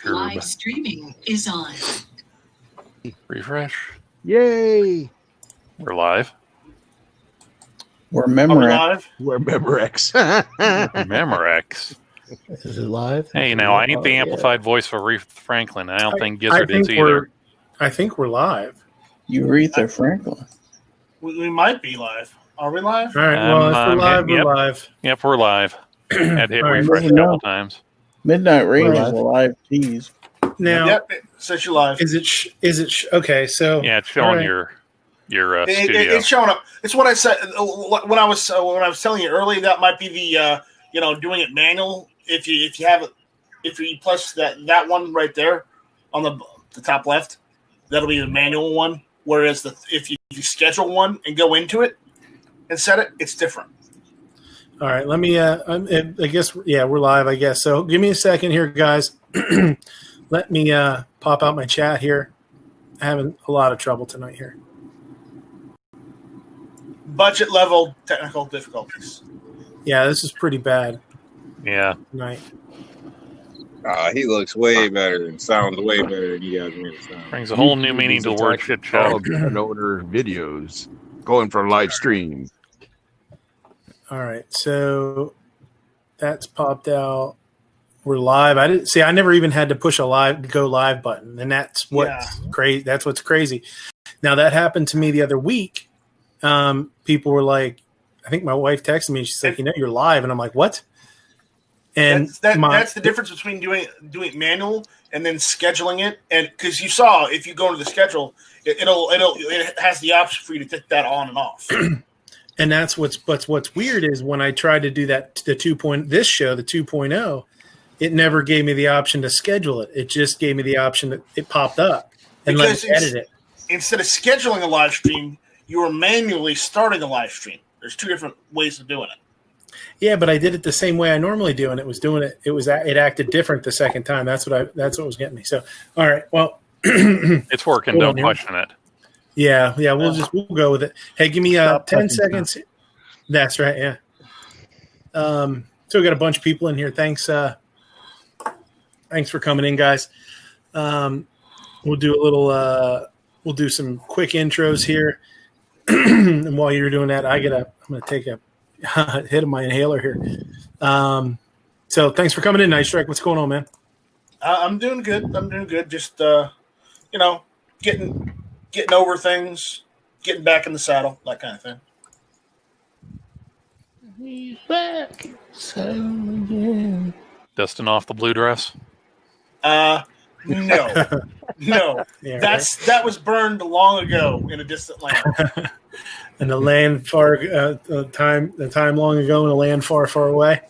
Live streaming is on. Refresh. Yay! We're live. We're Are we Memorex. live? We're Memorex. Memorex. Is it live? Hey, now I ain't the amplified voice for Aretha Franklin. I don't think I Gizzard is think either. I think we're live. Aretha Franklin. We might be live. Are we live? All right. Well, if we're live, yep. we're live. Yep, we're live. I'd hit All right. refresh a couple times. Midnight Range is live. a live tease. Now, Yep. It says you're live. is it okay? So Yeah, it's showing all right. your studio. It's showing up. It's what I said when I was telling you earlier. That might be the doing it manual. If you have it, if you plus that one right there on the top left, that'll be the manual one. Whereas if you schedule one and go into it and set it, it's different. All right, let me. I guess we're live. I guess so. Give me a second here, guys. Let me pop out my chat here. I'm having a lot of trouble tonight here. Budget level technical difficulties. Yeah, this is pretty bad Yeah. tonight. He looks way better and sounds way better than you guys make it sound. Brings a whole new meaning to the word shit show. Owner videos going for live stream. All right, so that's popped out. We're live. I never even had to push a go live button, and that's what's crazy. That's what's crazy. Now that happened to me the other week. People were like, I think my wife texted me. She's like, you're live, and I'm like, what? And that's the difference between doing it manual and then scheduling it. And because you saw, if you go into the schedule, it has the option for you to take that on and off. And that's what's weird is when I tried to do that, the 2.0, it never gave me the option to schedule it. It just gave me the option that it popped up and let me edit it. Instead of scheduling a live stream, you were manually starting a live stream. There's two different ways of doing it. Yeah, but I did it the same way I normally do, and it acted different the second time. That's what was getting me. So, all right, well, it's working. Don't question it. Yeah, we'll go with it. Hey, give me 10 seconds. That's right. Yeah. So we got a bunch of people in here. Thanks for coming in, guys. We'll do some quick intros here. And while you're doing that, I'm going to take a hit of my inhaler here. So thanks for coming in, Night Strike. What's going on, man? I'm doing good. Just getting over things, getting back in the saddle, that kind of thing. He's back. Saddle again. Dusting off the blue dress? No. Yeah, that was burned long ago in a distant land. And the land far time long ago in a land far, far away.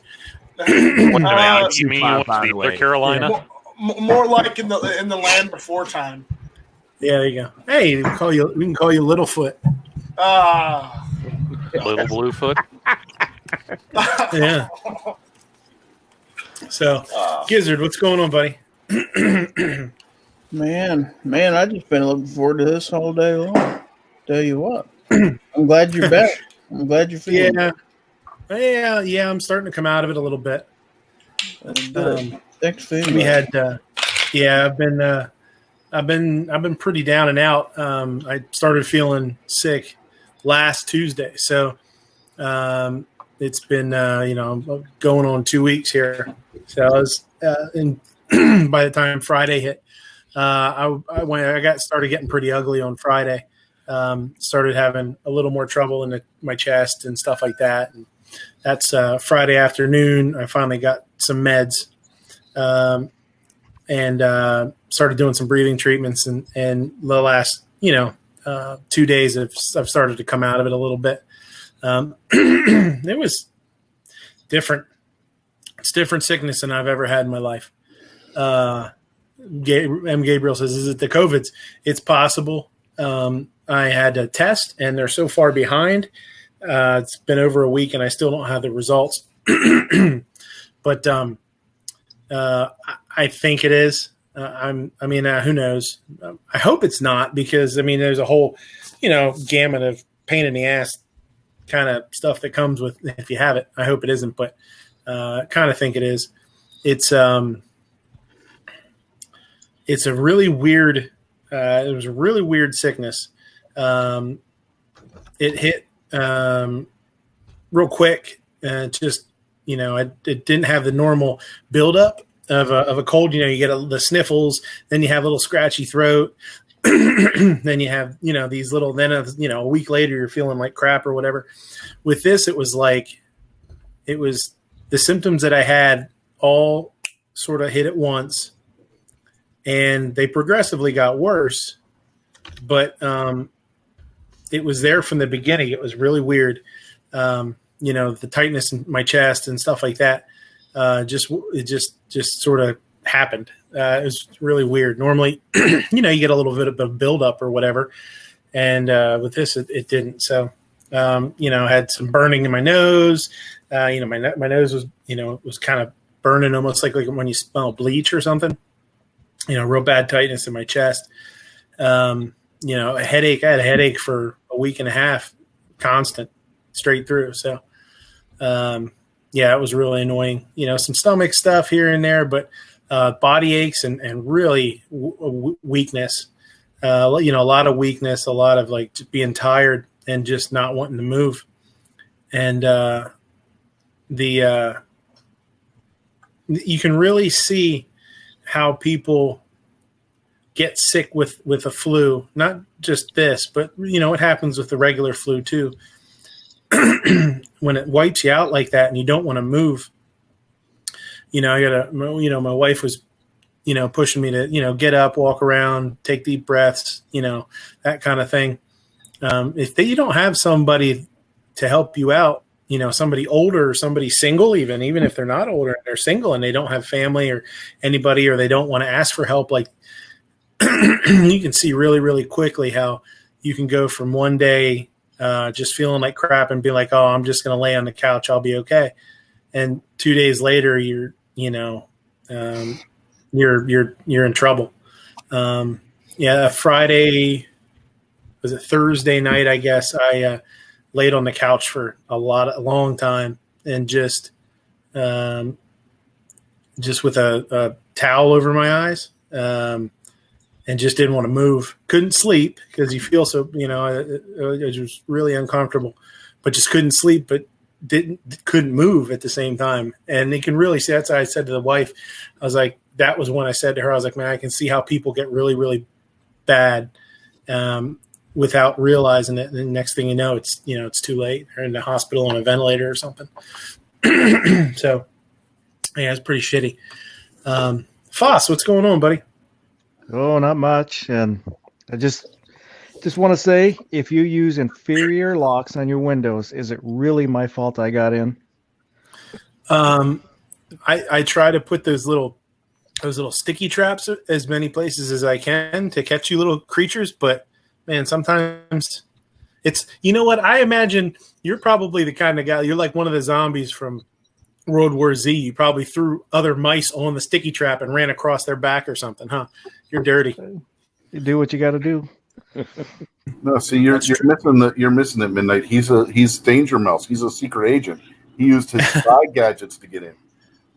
You mean the Carolina? Yeah. More like in the land before time. Yeah, there you go. Hey, we can call you Littlefoot. Little Bluefoot. Yeah. So, Gizzard, what's going on, buddy? Man, I just been looking forward to this all day long. Tell you what, I'm glad you're back. I'm glad you're feeling. Yeah. I'm starting to come out of it a little bit. Thanks for we had, I've been pretty down and out. I started feeling sick last Tuesday, so it's been going on 2 weeks here. So I was by the time Friday hit, I started getting pretty ugly on Friday. Started having a little more trouble in my chest and stuff like that. And that's Friday afternoon. I finally got some meds and started doing some breathing treatments. And the last 2 days I've started to come out of it a little bit. It was different. It's different sickness than I've ever had in my life. Gabriel says, is it the COVIDs? It's possible. I had a test, and they're so far behind. It's been over a week, and I still don't have the results. But I think it is. Who knows? I hope it's not, because, there's a whole, gamut of pain in the ass kind of stuff that comes with if you have it. I hope it isn't, but kind of think it is. It's it's a really weird. It was a really weird sickness. It hit real quick. Just it didn't have the normal buildup of a cold. You get the sniffles, then you have a little scratchy throat, then you have these little. Then a week later you're feeling like crap or whatever. With this, it was the symptoms that I had all sort of hit at once, and they progressively got worse. But it was there from the beginning. It was really weird. The tightness in my chest and stuff like that. It just sort of happened. It was really weird. Normally, you get a little bit of a buildup or whatever, and with this, it didn't. So, I had some burning in my nose. My nose was, was kind of burning, almost like when you smell bleach or something. Real bad tightness in my chest. A headache. I had a headache for a week and a half, constant, straight through. So, it was really annoying. Some stomach stuff here and there, but body aches and really weakness. A lot of weakness, a lot of just being tired and just not wanting to move. And you can really see how people get sick with a flu, not just this, but it happens with the regular flu too. When it wipes you out like that and you don't want to move, my wife was, pushing me to, get up, walk around, take deep breaths, that kind of thing. If you don't have somebody to help you out, somebody older or somebody single, even if they're not older and they're single and they don't have family or anybody, or they don't want to ask for help, you can see really, really quickly how you can go from one day just feeling like crap and be like, oh, I'm just going to lay on the couch, I'll be okay. And 2 days later, you're in trouble. Friday, was it Thursday night? I guess I laid on the couch for a long time and just with a towel over my eyes. And just didn't want to move. Couldn't sleep because you feel so, it was really uncomfortable, but just couldn't sleep, but couldn't move at the same time. And you can really see, that's why I said to the wife, I was like, that was when I said to her, I was like, man, I can see how people get really, really bad without realizing it. And the next thing you know, it's too late. They're in the hospital on a ventilator or something. So, yeah, it's pretty shitty. Foss, what's going on, buddy? Oh, not much. And I just want to say, if you use inferior locks on your windows, is it really my fault I got in? I try to put those little sticky traps as many places as I can to catch you little creatures, but man, sometimes it's, what? I imagine you're probably the kind of guy, you're like one of the zombies from World War Z. You probably threw other mice on the sticky trap and ran across their back or something, huh? You're dirty. You do what you got to do. No, see, you're missing it, Midnight. He's Danger Mouse. He's a secret agent. He used his spy gadgets to get in.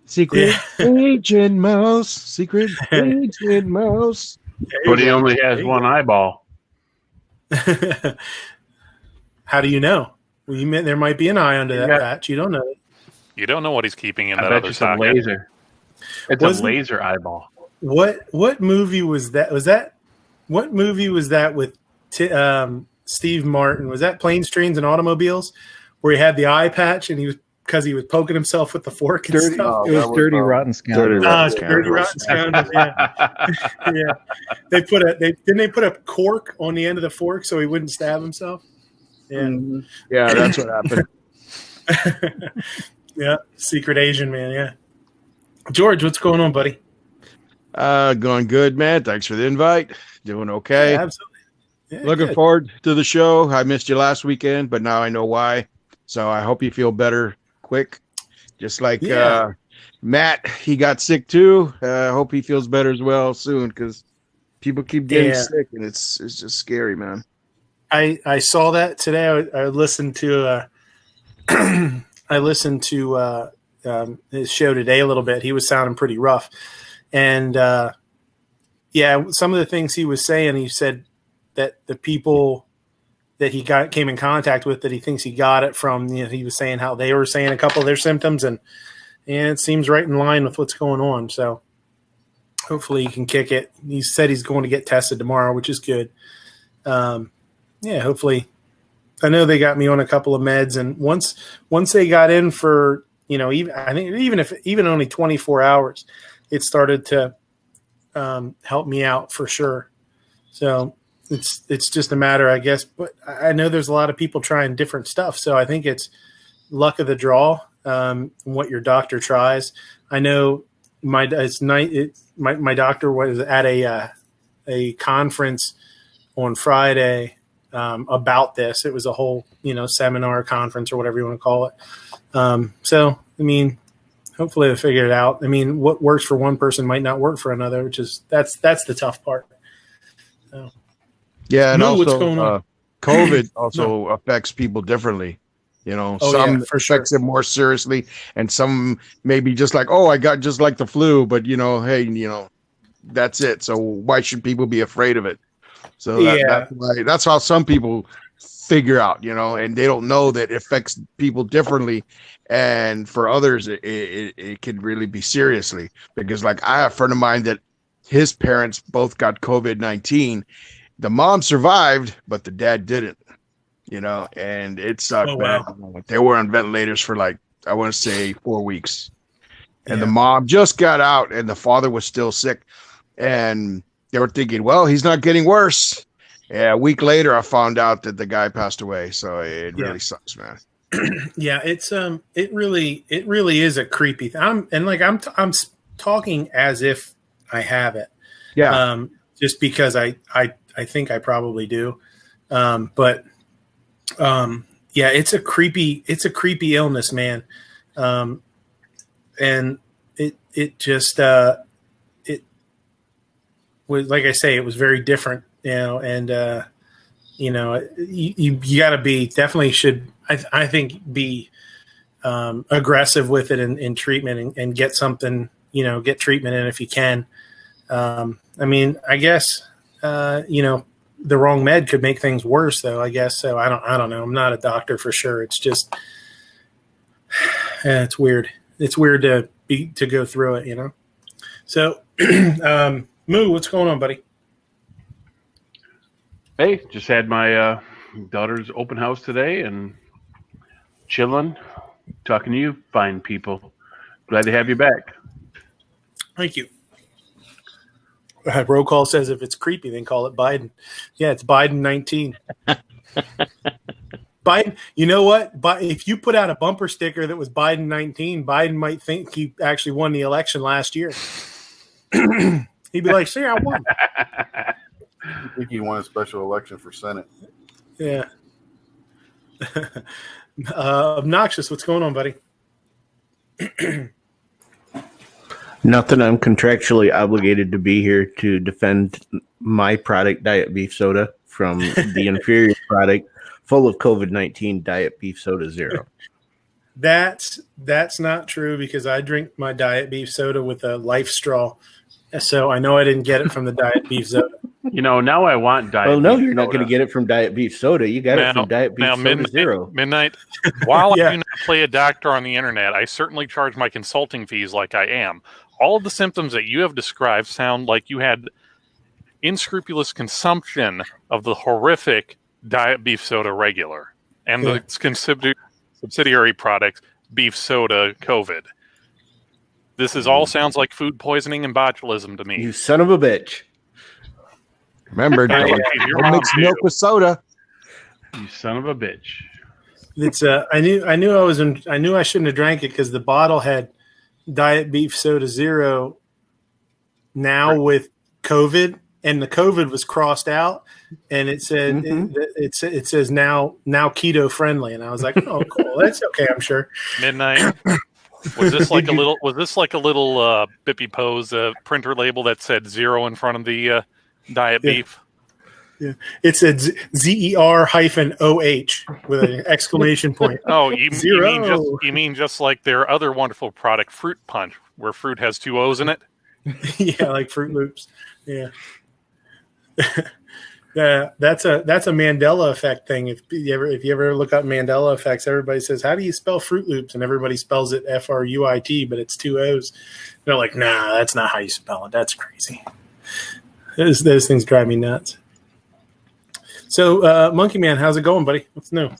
Secret agent mouse. Secret agent mouse. But he only has one eyeball. How do you know? Well, you meant there might be an eye under that patch. You don't know. You don't know what he's keeping in I that bet other it's a socket. laser. It's a laser eyeball. What movie was that? What movie was that with Steve Martin? Was that Planes, Trains, and Automobiles, where he had the eye patch and he was poking himself with the fork and stuff? It was Dirty Rotten Scoundrels. Dirty Rotten Scoundrels. Yeah, yeah. They put a cork on the end of the fork so he wouldn't stab himself. Yeah, Yeah, that's what happened. Yeah, secret Asian man. Yeah, George, what's going on, buddy? Going good, man. Thanks for the invite. Doing okay. Yeah, absolutely. Yeah, Looking good. forward to the show. I missed you last weekend, but now I know why. So I hope you feel better quick. Just like Matt, he got sick too. I hope he feels better as well soon, because people keep getting sick, and it's just scary, man. I saw that today. I listened to his show today a little bit. He was sounding pretty rough, and yeah, some of the things he was saying, he said that the people that he came in contact with, that he thinks he got it from, he was saying how they were saying a couple of their symptoms, and it seems right in line with what's going on. So hopefully he can kick it. He said he's going to get tested tomorrow, which is good. Hopefully. I know they got me on a couple of meds, and once they got in for, even only 24 hours, it started to help me out for sure. So it's just a matter, I guess. But I know there's a lot of people trying different stuff, so I think it's luck of the draw. What your doctor tries. I know my doctor was at a conference on Friday about this. It was a whole seminar, conference, or whatever you want to call it. So I mean, hopefully they'll figure it out. I mean, what works for one person might not work for another, which is that's the tough part. So, yeah, and what's also going on. COVID also affects people differently. Some affects it more seriously, and some maybe just like, I got just like the flu, but hey, that's it. So why should people be afraid of it? So that's how some people figure out, and they don't know that it affects people differently. And for others, it could really be seriously, because like I have a friend of mine that his parents both got COVID-19. The mom survived, but the dad didn't, and it sucked. Bad. They were on ventilators for like, I want to say 4 weeks, and the mom just got out and the father was still sick, and they were thinking, well, he's not getting worse. Yeah, a week later, I found out that the guy passed away. So it really sucks, man. Yeah, it's it really is a creepy thing. I'm talking as if I have it. Yeah. Just because I think I probably do. But it's a creepy illness, man. And it just it was, like I say, it was very different, and you got to be, definitely should, I think, be aggressive with it in treatment, and get something, get treatment in if you can. I mean, I guess, the wrong med could make things worse, though, I guess. So I don't know. I'm not a doctor for sure. It's just, it's weird. It's weird to go through it, So, Moo, what's going on, buddy? Hey, just had my daughter's open house today and chilling, talking to you fine people. Glad to have you back. Thank you. Roll call says if it's creepy, then call it Biden. Yeah, it's Biden 19. Biden, you know what? But if you put out a bumper sticker that was Biden 19, Biden might think he actually won the election last year. He'd be like, "See, I won." I think he won a special election for Senate. Yeah. Obnoxious, what's going on, buddy? Nothing. I'm contractually obligated to be here to defend my product, Diet Beef Soda, from the inferior product full of COVID-19, Diet Beef Soda Zero. That's not true, because I drink my Diet Beef Soda with a life straw. So I know I didn't get it from the Diet Beef Soda. Now I want Diet Well, no, Beef you're not going to get it from Diet Beef Soda. You got it from Diet Beef Soda Zero. Midnight, while I do not play a doctor on the internet, I certainly charge my consulting fees like I am. All of the symptoms that you have described sound like you had unscrupulous consumption of the horrific Diet Beef Soda regular and the subsidiary product Beef Soda COVID. This all sounds like food poisoning and botulism to me. You son of a bitch. Remember, don't mix milk with soda. You son of a bitch. It's I knew I shouldn't have drank it, because the bottle had Diet Beef Soda Zero now with COVID, and the COVID was crossed out, and it said it says now keto friendly, and I was like, oh, cool, that's okay, I'm sure. Midnight. Was this like a little Bippy Pose printer label that said zero in front of the Diet Beef? Yeah, it said ZER-OH with an exclamation point. Oh, you mean just like their other wonderful product, Fruit Punch, where fruit has two O's in it? Yeah, like Fruit Loops. Yeah. That's a Mandela effect thing. If you ever look up Mandela effects, everybody says, "How do you spell Fruit Loops?" And everybody spells it Fruit, but it's 2 O's. They're like, "Nah, that's not how you spell it. That's crazy." Those things drive me nuts. So, Monkey Man, how's it going, buddy? What's new?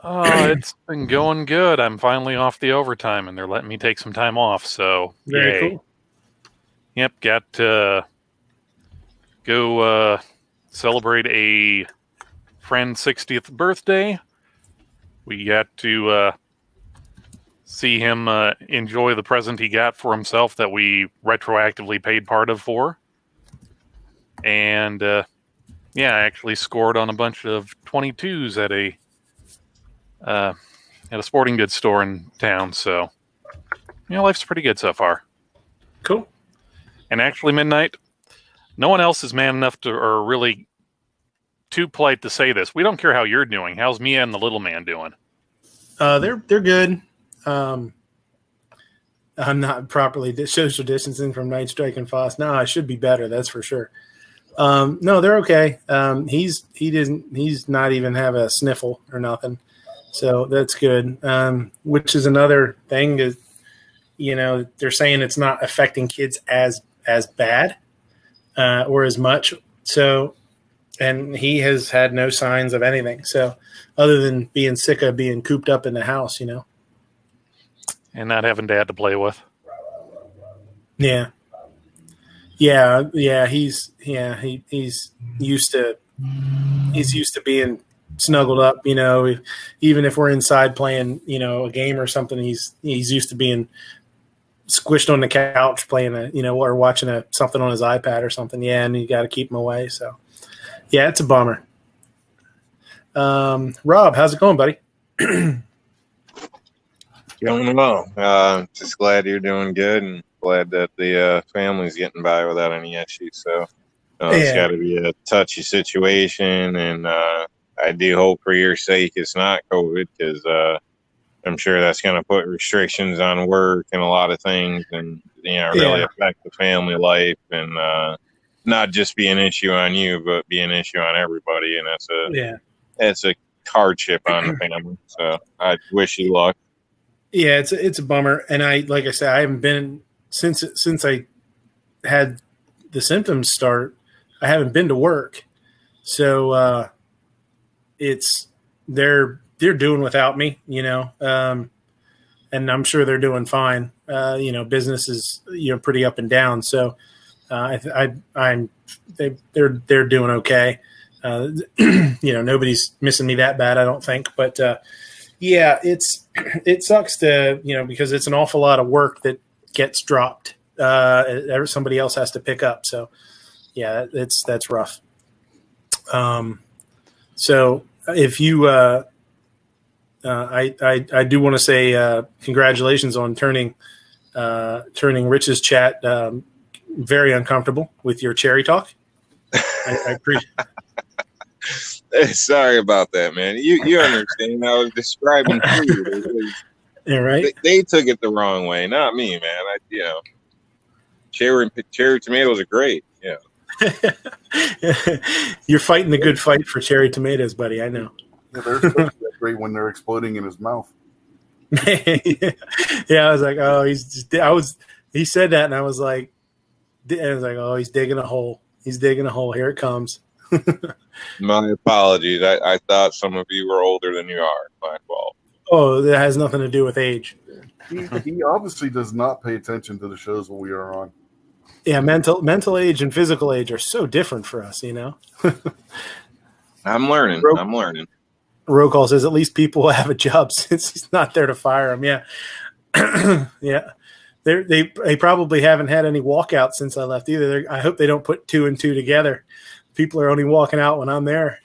It's been going good. I'm finally off the overtime, and they're letting me take some time off. So, Very yay. cool. Yep, got to go celebrate a friend's 60th birthday. We got to see him enjoy the present he got for himself that we retroactively paid part of for. And, I actually scored on a bunch of 22s at a sporting goods store in town. So, life's pretty good so far. Cool. And actually, Midnight, no one else is man enough to, or really too polite to say this. We don't care how you're doing. How's Mia and the little man doing? They're good. I'm not properly social distancing from Night Strike and Foss. No, I should be better. That's for sure. No, they're okay. He's not even have a sniffle or nothing. So that's good. Which is another thing is, they're saying it's not affecting kids as bad or as much. So, and he has had no signs of anything. So other than being sick of being cooped up in the house, And not having dad to play with. Yeah. He's used to being snuggled up, even if we're inside playing, a game or something, he's used to being squished on the couch playing or watching something on his iPad or something. Yeah. And you got to keep him away. So yeah, it's a bummer. Rob, how's it going, buddy? Going well. Just glad you're doing good, and glad that the family's getting by without any issues. So it's got to be a touchy situation, and I do hope for your sake it's not COVID, because I'm sure that's going to put restrictions on work and a lot of things, and really affect the family life, and not just be an issue on you, but be an issue on everybody. And that's a hardship on the family. So I wish you luck. Yeah, it's a bummer. And like I said, I haven't been since I had the symptoms start. I haven't been to work, so they're doing without me, and I'm sure they're doing fine. Business is pretty up and down, so they're doing okay. Nobody's missing me that bad, I don't think, but. Yeah, it sucks to, because it's an awful lot of work that gets dropped. Somebody else has to pick up. So yeah, that's rough. So if you, I do want to say congratulations on turning Rich's chat very uncomfortable with your cherry talk. I appreciate. Sorry about that, man. You understand? I was describing food. Yeah, right. They took it the wrong way, not me, man. Cherry tomatoes are great. Yeah. You're fighting the good fight for cherry tomatoes, buddy. I know. Yeah, they're especially great when they're exploding in his mouth. Yeah, I was like, oh, he said that, and I was like, oh, he's digging a hole. He's digging a hole. Here it comes. My apologies. I thought some of you were older than you are. My fault. Oh, that has nothing to do with age. He obviously does not pay attention to the shows that we are on. Yeah, mental age and physical age are so different for us, I'm learning. I'm learning. Roll call says at least people will have a job since he's not there to fire him. Yeah. Yeah. They probably haven't had any walkouts since I left either. I hope they don't put 2 and 2 together. People are only walking out when I'm there.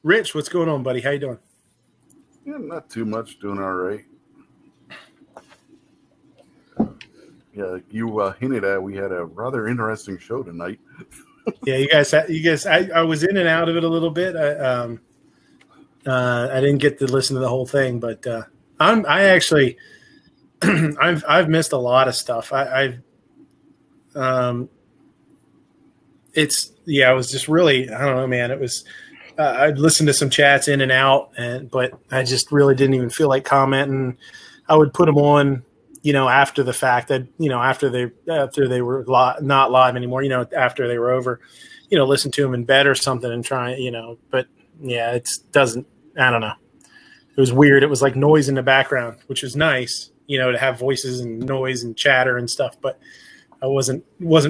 Rich, what's going on, buddy? How you doing? Yeah, not too much. Doing all right. Yeah, you hinted at we had a rather interesting show tonight. Yeah, you guys. I was in and out of it a little bit. I didn't get to listen to the whole thing, but I actually, I've missed a lot of stuff. It was just really, I don't know, man. It was, I'd listened to some chats in and out, but I just really didn't even feel like commenting. I would put them on, after the fact that, after they were not live anymore, after they were over, listen to them in bed or something and try, but yeah, it doesn't, I don't know. It was weird. It was like noise in the background, which was nice, to have voices and noise and chatter and stuff, but I wasn't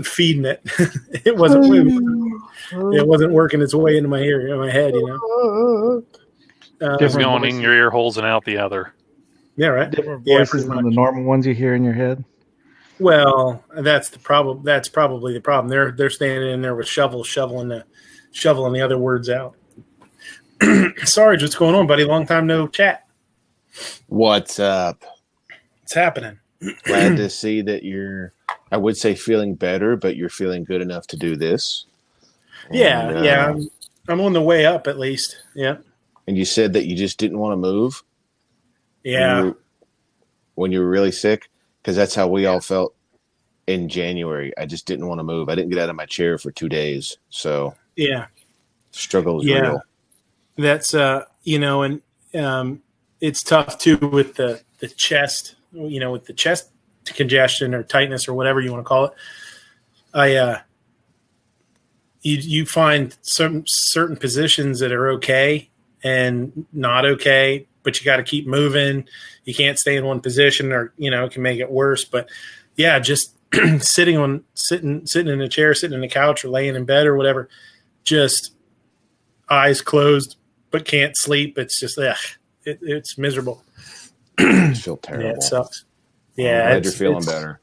feeding it. It wasn't working its way into my head, It's going in your ear holes and out the other. Yeah, right. Different voices than the normal ones you hear in your head. Well, that's the problem. That's probably the problem. They're standing in there with shovels, shoveling the other words out. Sarge, what's going on, buddy? Long time no chat. What's up? What's happening? Glad to see that you're, I would say, feeling better, but you're feeling good enough to do this. Yeah. I'm on the way up at least. Yeah. And you said that you just didn't want to move. Yeah. When you were really sick, because that's how we all felt in January. I just didn't want to move. I didn't get out of my chair for 2 days. So yeah, struggle is real. That's it's tough too with the chest. With the chest congestion or tightness or whatever you want to call it. You find certain positions that are okay and not okay, but you got to keep moving. You can't stay in one position, or it can make it worse. But yeah, just sitting in a chair, sitting in a couch, or laying in bed or whatever, just eyes closed but can't sleep. It's just it's miserable. I feel terrible. Yeah, it sucks. Yeah, I'm glad you're feeling better.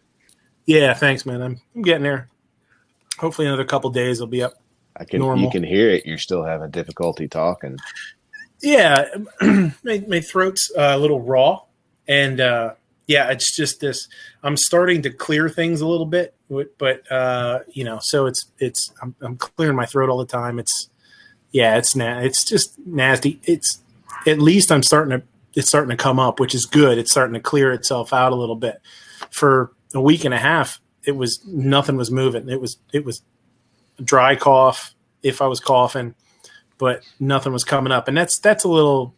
Yeah, thanks, man. I'm getting there. Hopefully, another couple days will be up. Normal. You can hear it. You're still having difficulty talking. Yeah, my throat's a little raw, and it's just this. I'm starting to clear things a little bit, but so I'm clearing my throat all the time. It's just nasty. It's at least it's starting to come up, which is good. It's starting to clear itself out a little bit. For a week and a half, nothing was moving. It was a dry cough if I was coughing, but nothing was coming up. And that's a little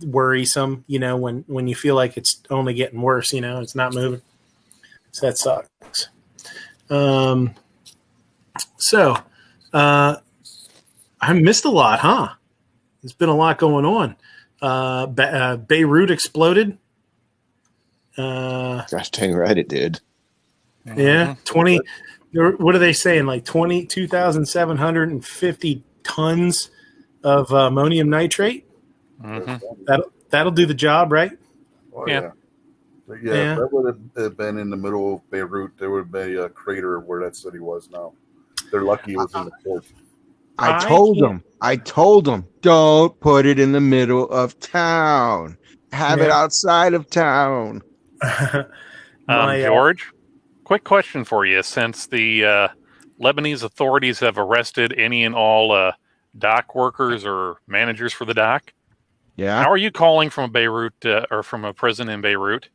worrisome, when you feel like it's only getting worse, it's not moving. So that sucks. I missed a lot, huh? There's been a lot going on. Beirut exploded. Gosh dang right it did. Yeah, 20. What are they saying? Like 2,750 tons of ammonium nitrate. Mm-hmm. That'll do the job, right? Oh, yeah. If that would have been in the middle of Beirut, there would be a crater where that city was now. They're lucky it was in the port. I told them, don't put it in the middle of town. Have it outside of town. George, quick question for you. Since the Lebanese authorities have arrested any and all dock workers or managers for the dock, how are you calling from Beirut or from a prison in Beirut?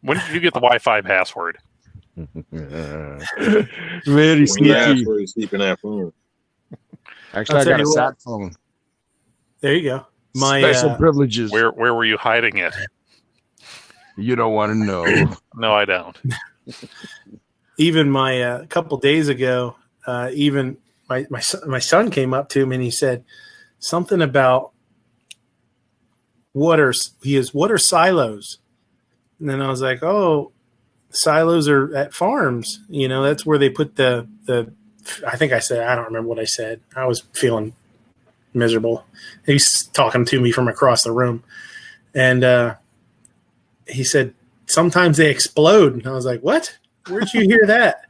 When did you get the Wi-Fi password? Very sneaky. Where he's keeping that phone. Actually, I got a sat phone. There you go. Special privileges. Where were you hiding it? You don't want to know. No, I don't. Even a couple days ago, even my son came up to me and he said something about what are silos? And then I was like, oh, silos are at farms. That's where they put the I think I said, I don't remember what I said. I was feeling miserable. He's talking to me from across the room. And he said, sometimes they explode. And I was like, what? Where'd you hear that?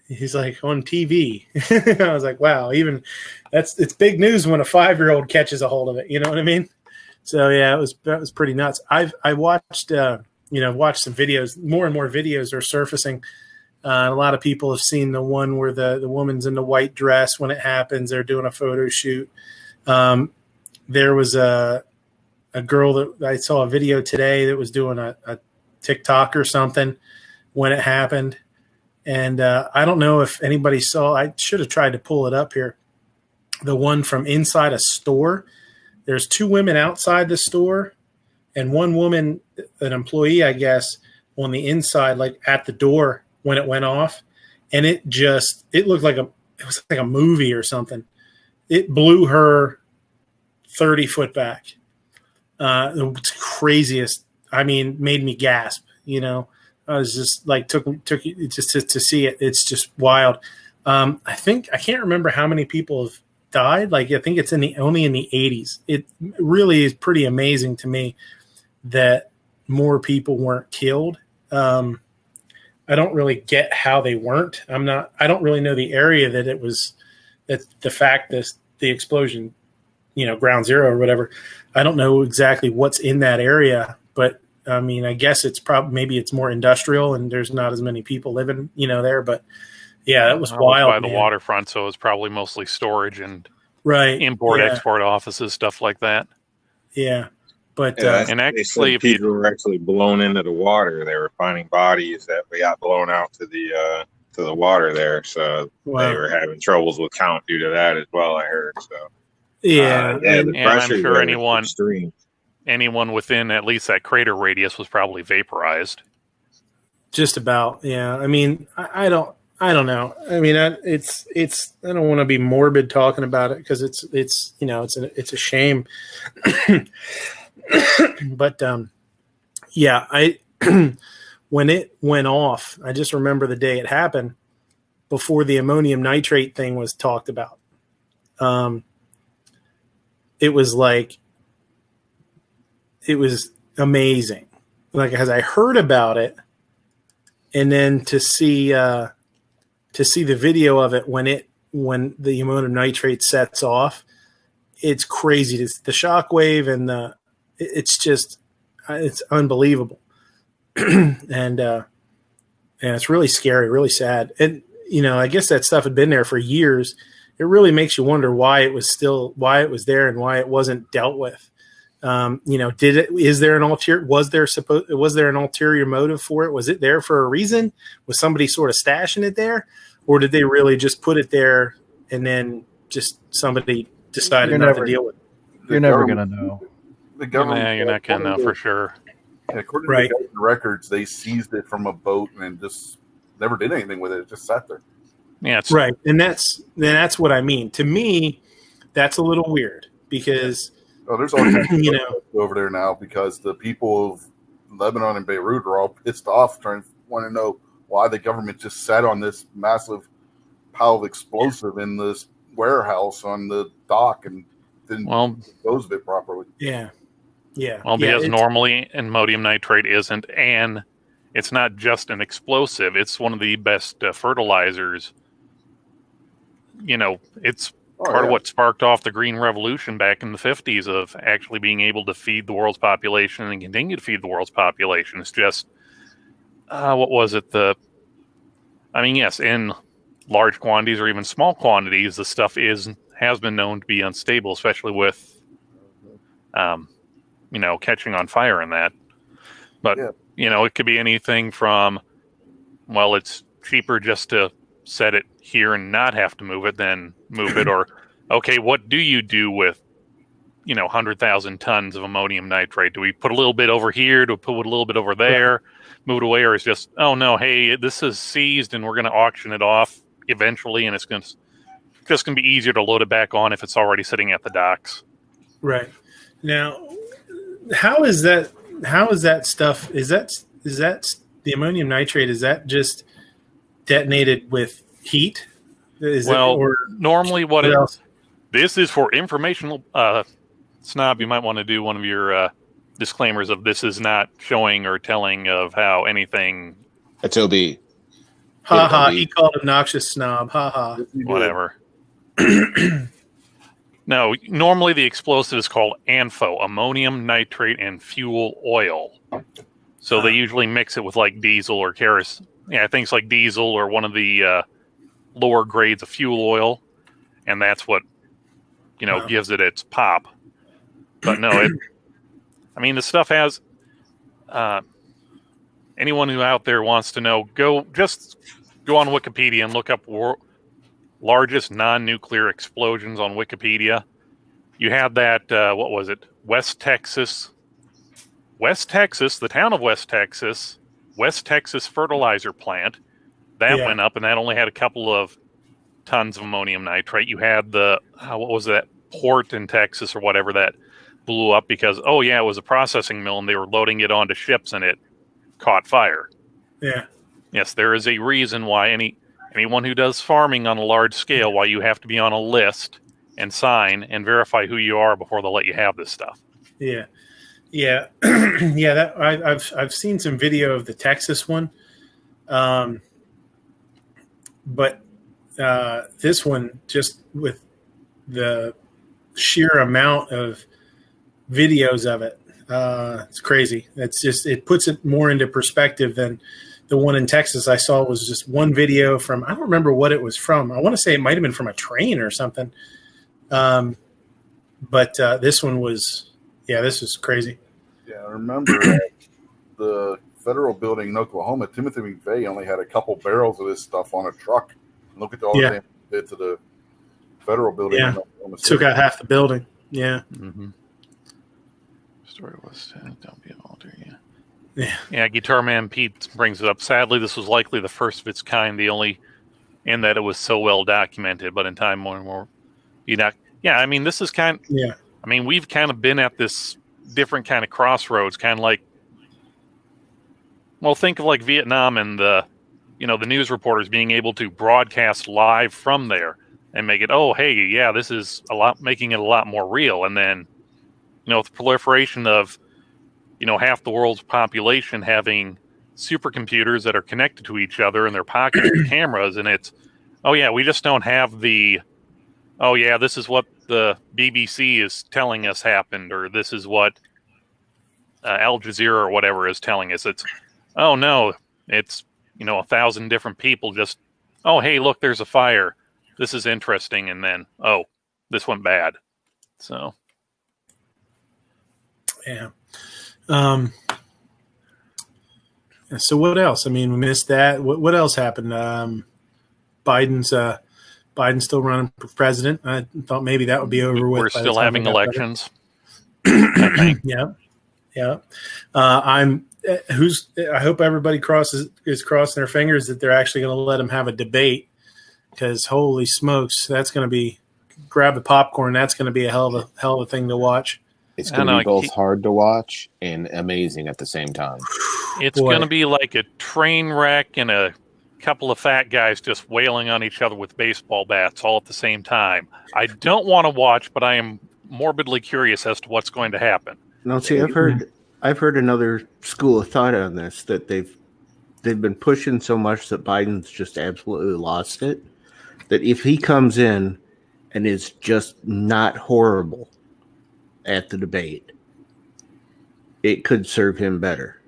He's like, on TV. I was like, wow, it's big news when a 5-year-old catches a hold of it. You know what I mean? So yeah, that was pretty nuts. I watched, watched some videos. More and more videos are surfacing. A lot of people have seen the one where the woman's in the white dress when it happens. They're doing a photo shoot. There was a girl that I saw a video today that was doing a TikTok or something when it happened. And I don't know if anybody saw, I should have tried to pull it up here. The one from inside a store. There's 2 women outside the store and one woman, an employee, I guess, on the inside, like at the door when it went off. And it looked like it was like a movie or something. It blew her 30 foot back. The craziest, I mean, made me gasp, you know. I was just like, took it just to see it. It's just wild. I can't remember how many people have died. Like, I think it's only in the 80s. It really is pretty amazing to me that more people weren't killed. I don't really get how they weren't. I don't really know the area that it was, that the fact that the explosion, you know, ground zero or whatever. I don't know exactly what's in that area, but I mean, I guess it's maybe it's more industrial and there's not as many people living, you know, there, but yeah, it was wild. By the waterfront. So it's probably mostly storage and import, export offices, stuff like that. Yeah. But and actually, if people were actually blown into the water, they were finding bodies that got blown out to the water there. So they were having troubles with count due to that as well. I heard. So and I'm sure anyone within at least that crater radius was probably vaporized. Just about, yeah. I mean, I don't know. I mean, it's. I don't want to be morbid talking about it because it's you know it's a shame. But yeah, when it went off, I just remember the day it happened before the ammonium nitrate thing was talked about. It was amazing. Like, as I heard about it, and then to see the video of it when the ammonium nitrate sets off, it's crazy. The shockwave and it's unbelievable. and it's really scary, really sad. And, you know, I guess that stuff had been there for years. It really makes you wonder why it was there and why it wasn't dealt with. You know, was there an ulterior motive for it? Was it there for a reason? Was somebody sort of stashing it there, or did they really just put it there and then just somebody decided not to deal with it? You're never going to know. The government, you're not going to know for sure. According to the records, they seized it from a boat and just never did anything with it. It just sat there. Yeah, right, and that's what I mean. To me, that's a little weird because there's all kinds of over there now because the people of Lebanon and Beirut are all pissed off, want to know why the government just sat on this massive pile of explosive in this warehouse on the dock and didn't dispose of it properly. Yeah. Well, because normally ammonium nitrate isn't, and it's not just an explosive; it's one of the best fertilizers. You know, it's part of what sparked off the Green Revolution back in the 50s of actually being able to feed the world's population and continue to feed the world's population. It's just, what was it? Yes, in large quantities or even small quantities, the stuff has been known to be unstable, especially with, catching on fire and that. But, it could be anything from, it's cheaper just to set it here and not have to move it than move it. Or, okay, what do you do with, 100,000 tons of ammonium nitrate? Do we put a little bit over here? Do we put a little bit over there? Move it away? Or it's just, oh, no, hey, this is seized and we're going to auction it off eventually, and it's just going to be easier to load it back on if it's already sitting at the docks. Right. Now, how is that stuff? Is that the ammonium nitrate? Is that just detonated with heat? Normally this is for informational. Snob, you might want to do one of your disclaimers of this is not showing or telling of how anything. That's OB. Ha ha! He called obnoxious snob. Ha ha! Whatever. No, normally the explosive is called ANFO, ammonium nitrate and fuel oil. So they usually mix it with like diesel or kerosene. Yeah, things like diesel or one of the lower grades of fuel oil, and that's what gives it its pop. But no, I mean, the stuff has. Anyone who out there wants to know, go on Wikipedia and look up largest non-nuclear explosions on Wikipedia. You had that. What was it? West Texas, the town of West Texas fertilizer plant that went up, and that only had a couple of tons of ammonium nitrate. You had the what was that port in Texas or whatever that blew up because it was a processing mill and they were loading it onto ships and it caught fire. Yeah. Yes, there is a reason why anyone who does farming on a large scale, why you have to be on a list and sign and verify who you are before they'll let you have this stuff. Yeah. Yeah. I've seen some video of the Texas one. But this one, just with the sheer amount of videos of it, it's crazy. It puts it more into perspective than the one in Texas I saw was just one video from, I don't remember what it was from. I want to say it might have been from a train or something. But this one was, this was crazy. Yeah, I remember the federal building in Oklahoma, Timothy McVeigh only had a couple barrels of this stuff on a truck. Look at all the damage it did to the federal building. Yeah, took out half the building. Yeah. Mm-hmm. Story was don't be an altar. Yeah. Guitar Man Pete brings it up. Sadly, this was likely the first of its kind. The only in that it was so well documented, but in time more and more, I mean, this is kind. Yeah. I mean, we've kind of been at this different kind of crossroads, kind of like. Well, think of like Vietnam and the news reporters being able to broadcast live from there and make it, this is making it a lot more real. And then, the proliferation of, half the world's population having supercomputers that are connected to each other and they're pocketing cameras. And it's, we just don't have the, this is what the BBC is telling us happened, or this is what Al Jazeera or whatever is telling us. It's, oh no, it's, 1,000 different people just, look, there's a fire. This is interesting. And then, this went bad. So. Yeah. So what else? I mean, we missed that. What else happened? Biden's still running for president. I thought maybe that would be over with. We're still having elections. Yeah. I hope everybody is crossing their fingers that they're actually going to let him have a debate, because holy smokes, that's going to be, grab the popcorn. That's going to be a hell of a thing to watch. It's going to be both hard to watch and amazing at the same time. It's going to be like a train wreck and a couple of fat guys just wailing on each other with baseball bats all at the same time. I don't want to watch, but I am morbidly curious as to what's going to happen. No, see, I've heard another school of thought on this, that they've been pushing so much that Biden's just absolutely lost it. That if he comes in and is just not horrible at the debate, it could serve him better.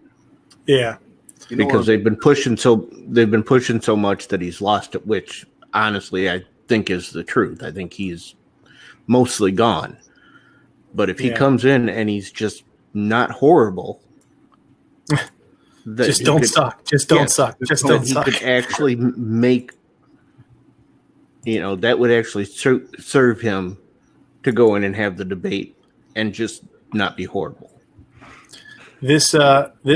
Yeah, because they've been pushing so much that he's lost it, which honestly I think is the truth. I think he's mostly gone. But if he comes in and he's just not horrible, just don't suck. Just don't suck. Just don't suck. He could actually make, that would actually serve him to go in and have the debate and just not be horrible. This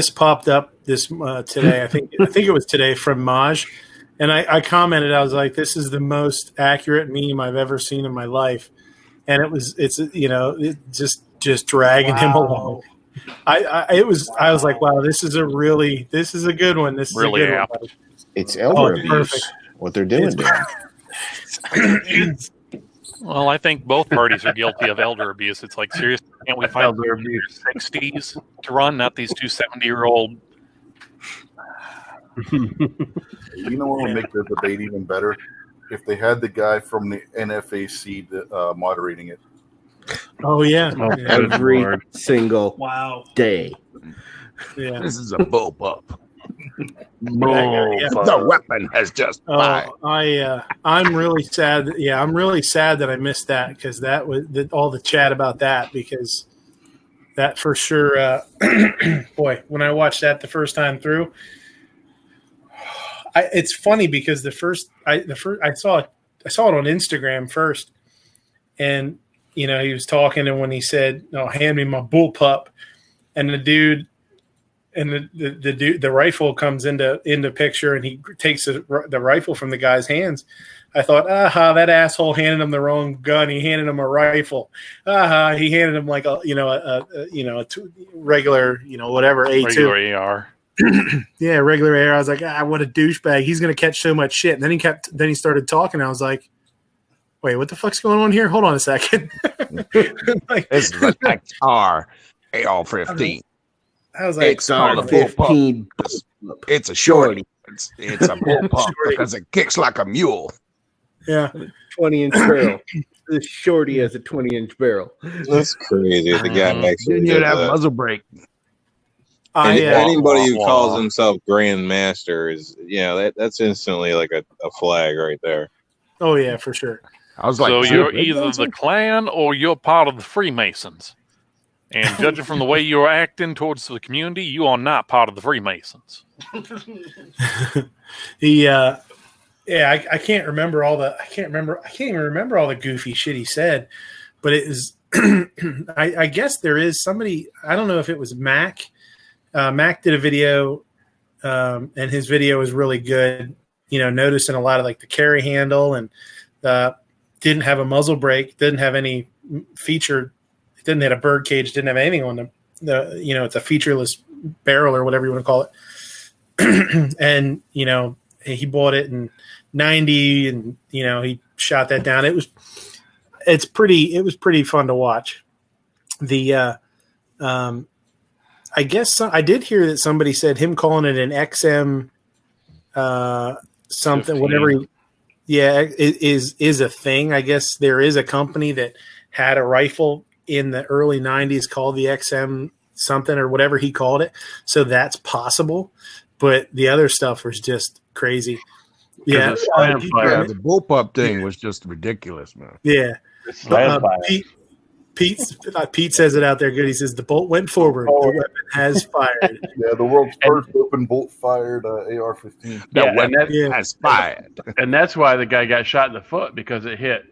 popped up today. I think it was today from Maj, and I commented. I was like, "This is the most accurate meme I've ever seen in my life," and it just dragging him along. I was like, "Wow, this is a good one. This is really a good apt. one." It's elder abuse. Perfect. What they're doing. Well, I think both parties are guilty of elder abuse. It's like, seriously, can't we find elder abuse 60s to run, not these two 70-year-old? You know what would make the debate even better? If they had the guy from the NFAC moderating it. Oh, yeah. Every single day. Yeah. This is a bullpup. The weapon has just fired. I'm really sad. I'm really sad that I missed that, because that was all the chat about that, because That for sure. Boy, when I watched that the first time through, it's funny because I saw it on Instagram first, and he was talking, and when he said, "No, hand me my bullpup," and the dude. And the rifle comes into picture, and he takes the rifle from the guy's hands. I thought, that asshole handed him the wrong gun. He handed him a rifle. He handed him like a regular, whatever A2. Regular AR. Yeah, regular AR. I was like, what a douchebag. He's gonna catch so much shit. And then he started talking. I was like, wait, what the fuck's going on here? Hold on a second. This is like AR-15. I was like, XR-15. It's a shorty. It's a bullpup because it kicks like a mule. Yeah. 20-inch barrel. The shorty has a 20-inch barrel. That's crazy. The guy next to You have muzzle brake. Anybody who calls himself Grandmaster is, that's instantly like a flag right there. Oh yeah, for sure. I was like, so you're either the Klan or you're part of the Freemasons. And judging from the way you're acting towards the community, you are not part of the Freemasons. I can't remember all the. I can't even remember all the goofy shit he said, but it is. I guess there is somebody. I don't know if it was Mac. Mac did a video, and his video was really good. Noticing a lot of like the carry handle and didn't have a muzzle brake, didn't have any feature. Didn't have a bird cage, didn't have anything on the it's a featureless barrel or whatever you want to call it. And, he bought it in 90 and, he shot that down. It was pretty fun to watch. I guess I did hear that somebody said him calling it an XM something, 15. whatever. Is a thing. I guess there is a company that had a rifle in the early 90s called the XM something or whatever he called it. So that's possible. But the other stuff was just crazy. Yeah. The bullpup thing was just ridiculous, man. Yeah. Pete says it out there good. He says the bolt went forward. The weapon has fired. Yeah, the world's first open bolt fired AR-15. The weapon has fired. And that's why the guy got shot in the foot, because it hit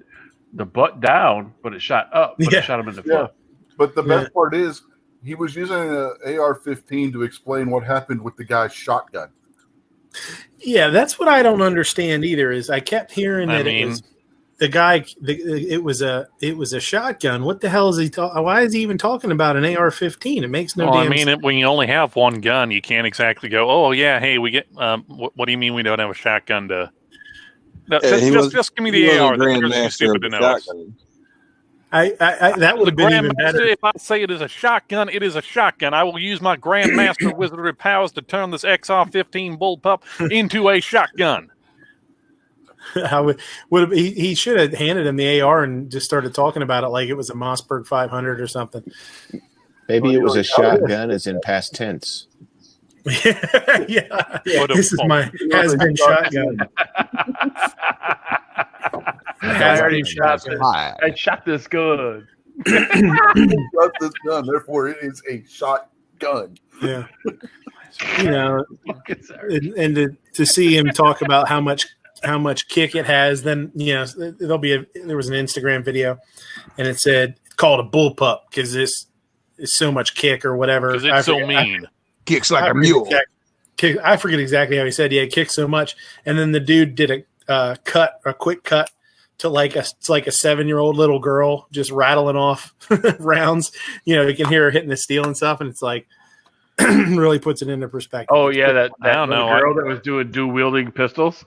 the butt down, but it shot up, but it shot him in the foot. But the best part is he was using an AR-15 to explain what happened with the guy's shotgun. Yeah, that's what I don't understand either. Is I kept hearing that it was the guy. It was a shotgun. What the hell is he talking? Why is he even talking about an AR-15? It makes no. sense. When you only have one gun, you can't exactly go, "Oh yeah, hey, we get." What do you mean we don't have a shotgun to? No, just give me the AR. Stupid to know. That would have been even better. If I say it is a shotgun, it is a shotgun. I will use my Grandmaster Wizardry powers to turn this XR-15 bullpup into a shotgun. He should have handed him the AR and just started talking about it like it was a Mossberg 500 or something. Maybe it was a shotgun as in past tense. Yeah. This is my has-been shotgun. I already shot this. I shot this gun. Shot this gun, therefore it is a shotgun. Yeah. And to see him talk about how much kick it has, then there was an Instagram video, and it said called a bullpup because this is so much kick or whatever. Because it's so mean. Kicks like a mule. I forget exactly how he said. Yeah, it kicks so much, and then the dude did a quick cut to like a 7-year-old little girl just rattling off rounds. You can hear her hitting the steel and stuff, and it's like really puts it into perspective. Oh yeah, that girl that was doing dual wielding pistols.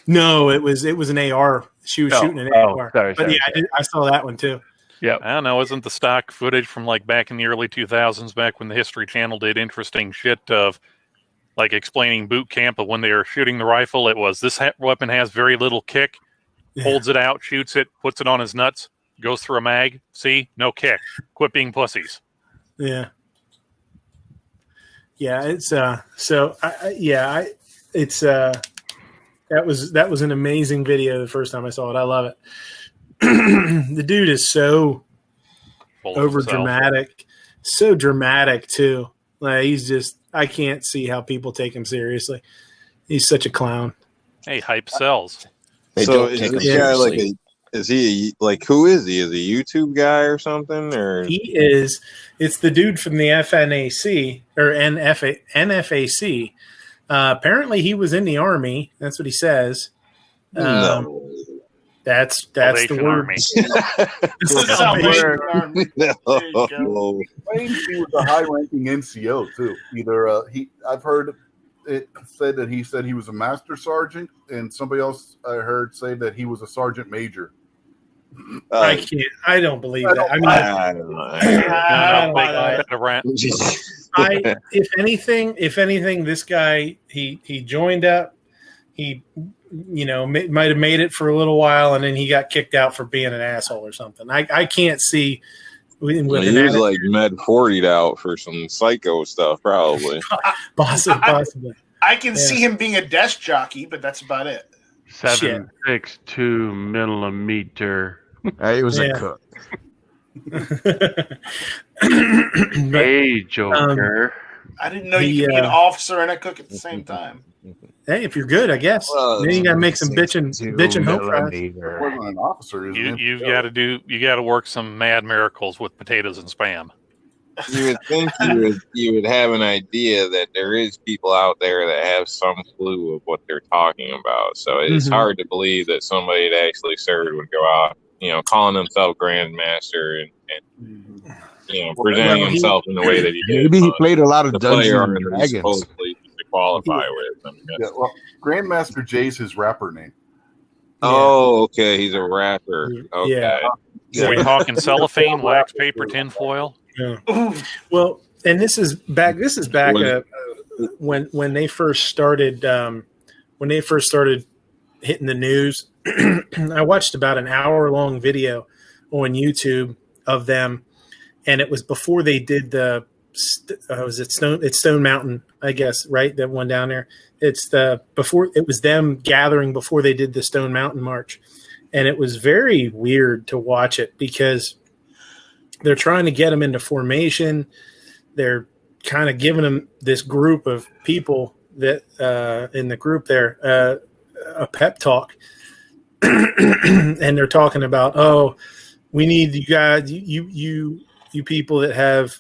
No, it was an AR. She was shooting an AR. Sorry. I saw that one too. Yeah, I don't know. Isn't the stock footage from like back in the early 2000s, back when the History Channel did interesting shit of like explaining boot camp of when they were shooting the rifle? It was this weapon has very little kick, holds it out, shoots it, puts it on his nuts, goes through a mag. See, no kick. Quit being pussies. Yeah. Yeah, it's that was an amazing video the first time I saw it. I love it. The dude is so over dramatic. so dramatic too. Like he's just, I can't see how people take him seriously. He's such a clown. Hey, hype sells. So is this guy is he like, who is he? Is he a YouTube guy or something? Or He is. It's the dude from the FNAC or NFAC. Apparently, he was in the Army. That's what he says. No. That's the word. Claims he was a high-ranking NCO too. Either I've heard it said that he said he was a master sergeant, and somebody else I heard say that he was a sergeant major. I can't. I don't believe that. I mean, if anything, this guy he joined up. He, might have made it for a little while, and then he got kicked out for being an asshole or something. I can't see. He was like med 40'd out for some psycho stuff, probably. Possibly. I can see him being a desk jockey, but that's about it. 7.62 millimeter. He was a cook. Hey, Joker. I didn't know you could be an officer and a cook at the same time. Hey, if you're good, I guess. Then you got to make some bitching hope fries. Wasn't an officer. You got to work some mad miracles with potatoes and spam. You would think you would have an idea that there is people out there that have some clue of what they're talking about. So it's hard to believe that somebody that actually served would go out, calling himself Grandmaster and presenting himself in the way that he did. Maybe he played a lot of Dungeons and Dragons. Supposedly to qualify with. Grandmaster Jay's his rapper name. Oh, okay. He's a rapper. Okay. Yeah. Are we talking cellophane, wax paper, tinfoil? Yeah. Well, and this is back when they first started hitting the news. I watched about an hour-long video on YouTube of them, and it was before they did the it's Stone Mountain, I guess, right? That one down there. It was them gathering before they did the Stone Mountain March, and it was very weird to watch it because they're trying to get them into formation. They're kind of giving them this group of people that in the group there a pep talk, and they're talking about, oh, we need you guys, you people that have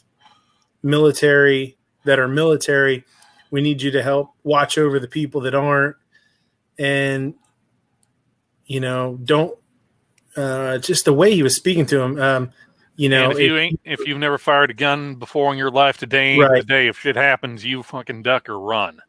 military, we need you to help watch over the people that aren't, and don't just the way he was speaking to him. And if you've never fired a gun before in your life, today if shit happens, you fucking duck or run.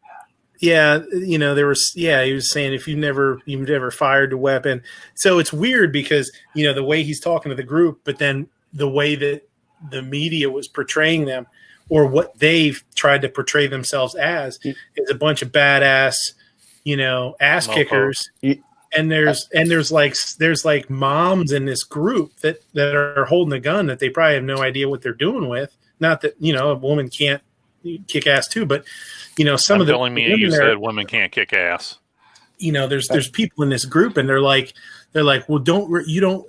Yeah, he was saying if you've never fired a weapon. So it's weird because the way he's talking to the group, but then the way that the media was portraying them, or what they've tried to portray themselves as, is a bunch of badass, ass kickers. And there's like moms in this group that are holding a gun that they probably have no idea what they're doing with. Not that a woman can't kick ass too, but some of the telling me you said women can't kick ass. There's people in this group, and they're like, well, do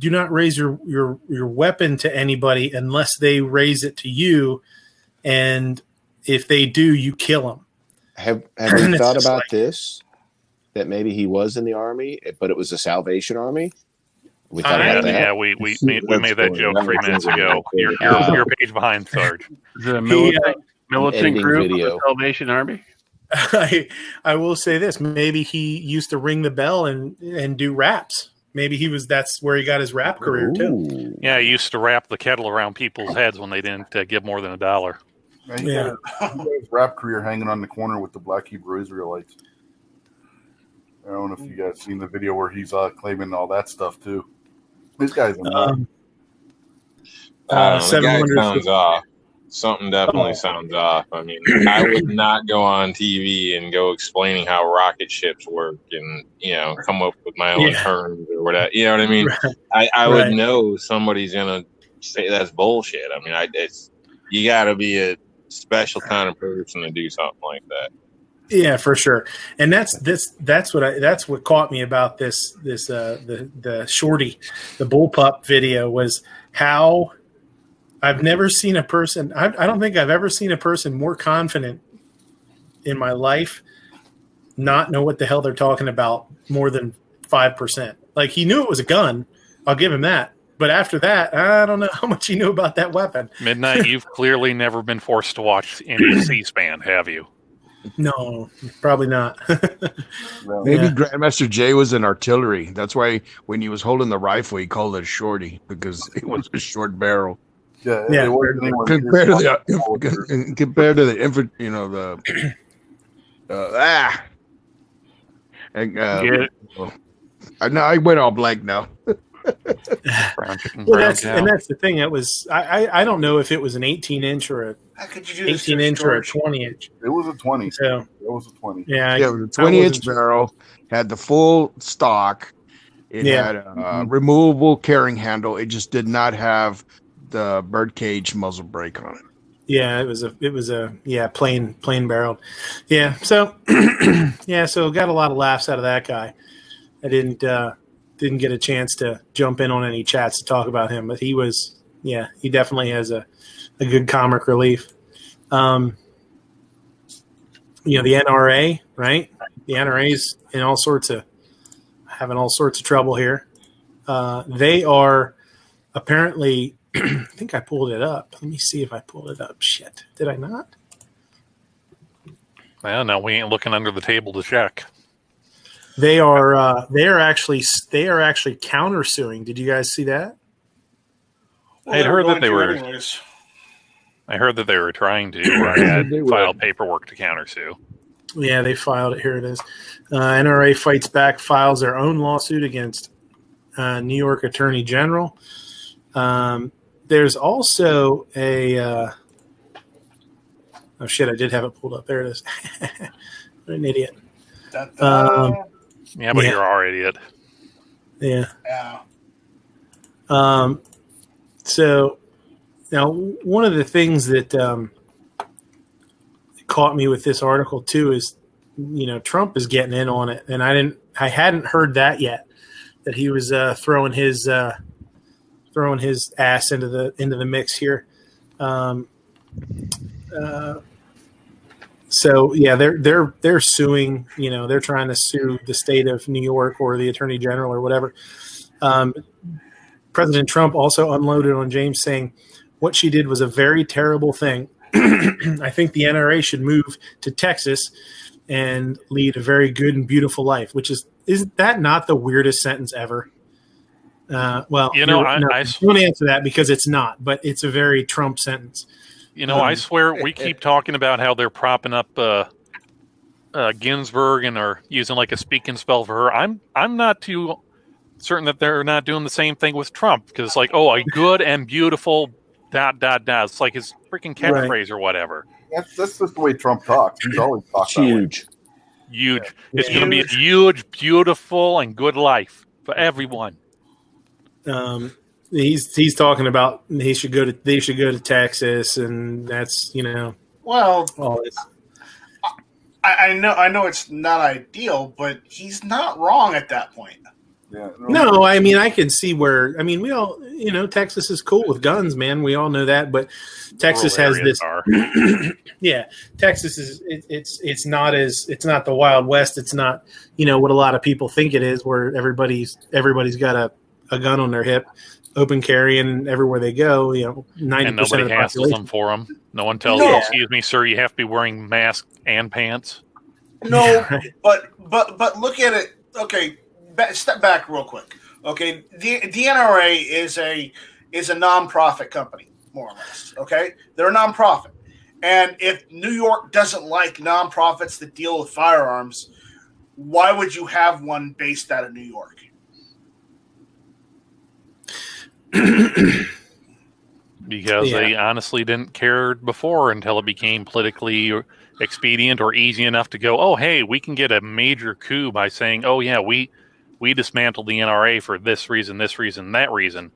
not raise your weapon to anybody unless they raise it to you, and if they do, you kill them. Have you thought about this? That maybe he was in the Army, but it was a Salvation Army. We thought about that. Yeah, we made that joke 3 minutes ago. You're a page behind, Sarge. Is it a militant group of the Salvation Army? I will say this: maybe he used to ring the bell and do raps. Maybe that's where he got his rap career too. Yeah, he used to wrap the kettle around people's heads when they didn't give more than $1. He got his rap career hanging on the corner with the Black Hebrew Israelites. I don't know if you guys seen the video where he's claiming all that stuff too. This guy's a nut. The guy sounds off. Something definitely sounds off. I mean, I would not go on TV and go explaining how rocket ships work and come up with my own terms or whatever. You know what I mean? Right. I would know somebody's gonna say that's bullshit. I mean, you got to be a special kind of person to do something like that. Yeah, for sure. And that's what caught me about the shorty, the bullpup video, was how I've never seen a person. I don't think I've ever seen a person more confident in my life not know what the hell they're talking about more than 5%. Like, he knew it was a gun. I'll give him that. But after that, I don't know how much he knew about that weapon. Midnight, you've clearly never been forced to watch any C-SPAN, have you? No, probably not. Maybe Grandmaster Jay was in artillery. That's why when he was holding the rifle, he called it a shorty, because it was a short barrel. Yeah. Compared to the infant, I went all blank now. That's the thing. It was I don't know if it was an 18-inch or a 18-inch or a 20-inch. It was a 20. So it was a 20. Yeah, it was a 20-inch barrel. Had the full stock. It had a removable carrying handle. It just did not have the birdcage muzzle brake on it. Yeah, it was a plain barreled. Yeah, so so got a lot of laughs out of that guy. I didn't get a chance to jump in on any chats to talk about him, but he definitely has a good comic relief. The NRA, right? The NRA's in having all sorts of trouble here. They are apparently, I think I pulled it up. Let me see if I pulled it up. Shit, did I not? Well, no, we ain't looking under the table to check. They are actually countersuing. Did you guys see that? I heard that they were. I heard that they were trying to. I had filed paperwork to countersue. Yeah, they filed it. Here it is. NRA fights back, files their own lawsuit against New York Attorney General. There's also a. Oh shit! I did have it pulled up. There it is. What an idiot. Yeah, but you're already it. Yeah. So now one of the things that caught me with this article too is, Trump is getting in on it, and I hadn't heard that yet, that he was throwing his ass into the mix here. So yeah, they're suing. They're trying to sue the state of New York or the Attorney General or whatever. President Trump also unloaded on James, saying, "What she did was a very terrible thing. I think the NRA should move to Texas and lead a very good and beautiful life." Which isn't that not the weirdest sentence ever? Well, I won't answer that because it's not, but it's a very Trump sentence. I swear we keep talking about how they're propping up Ginsburg and are using like a speak and spell for her. I'm not too certain that they're not doing the same thing with Trump, because it's like, a good and beautiful ... It's like his freaking catchphrase or whatever. That's just the way Trump talks. He's always talked huge. It's going to be a huge, beautiful, and good life for everyone. He's talking about they should go to Texas, and that's Well, all this. I know it's not ideal, but he's not wrong at that point. Yeah. No, I mean, I can see where. I mean, we all, Texas is cool with guns, man. We all know that, but Texas has this. Yeah, Texas is. It's not the Wild West. It's not what a lot of people think it is, where everybody's got a gun on their hip, open carry, and everywhere they go, 90% of the nobody hassles them for them. No one tells them, "Excuse me, sir, you have to be wearing mask and pants." No, but look at it. Okay, step back real quick. Okay, the NRA is a nonprofit company, more or less. Okay, they're a nonprofit, and if New York doesn't like nonprofits that deal with firearms, why would you have one based out of New York? Because they honestly didn't care before until it became politically expedient or easy enough to go, hey, we can get a major coup by saying, we dismantled the NRA for this reason, that reason,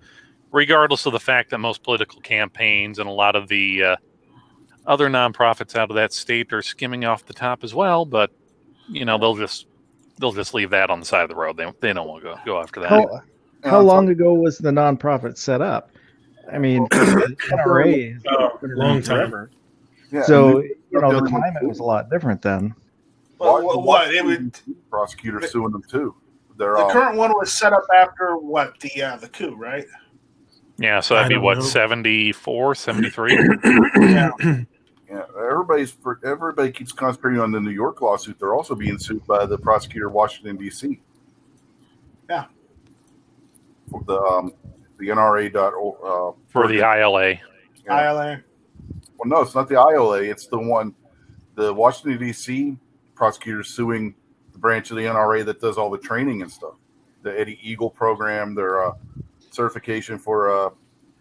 regardless of the fact that most political campaigns and a lot of the other nonprofits out of that state are skimming off the top as well. But they'll just leave that on the side of the road. They don't want to go after that. How long ago was the nonprofit set up? I mean, the NRA is long time. forever. Yeah, So and the climate was a lot different then. What it would prosecutors suing them too. They're the current one was set up after what the coup, right? Yeah, so that'd be what, 74, 73? Yeah. Yeah, everybody keeps concentrating on the New York lawsuit. They're also being sued by the prosecutor in Washington D.C. Yeah, for the NRA. For the ILA. ILA. Well, no, it's not the ILA. It's the one, the Washington D.C. prosecutor suing the branch of the NRA that does all the training and stuff. The Eddie Eagle program, their certification for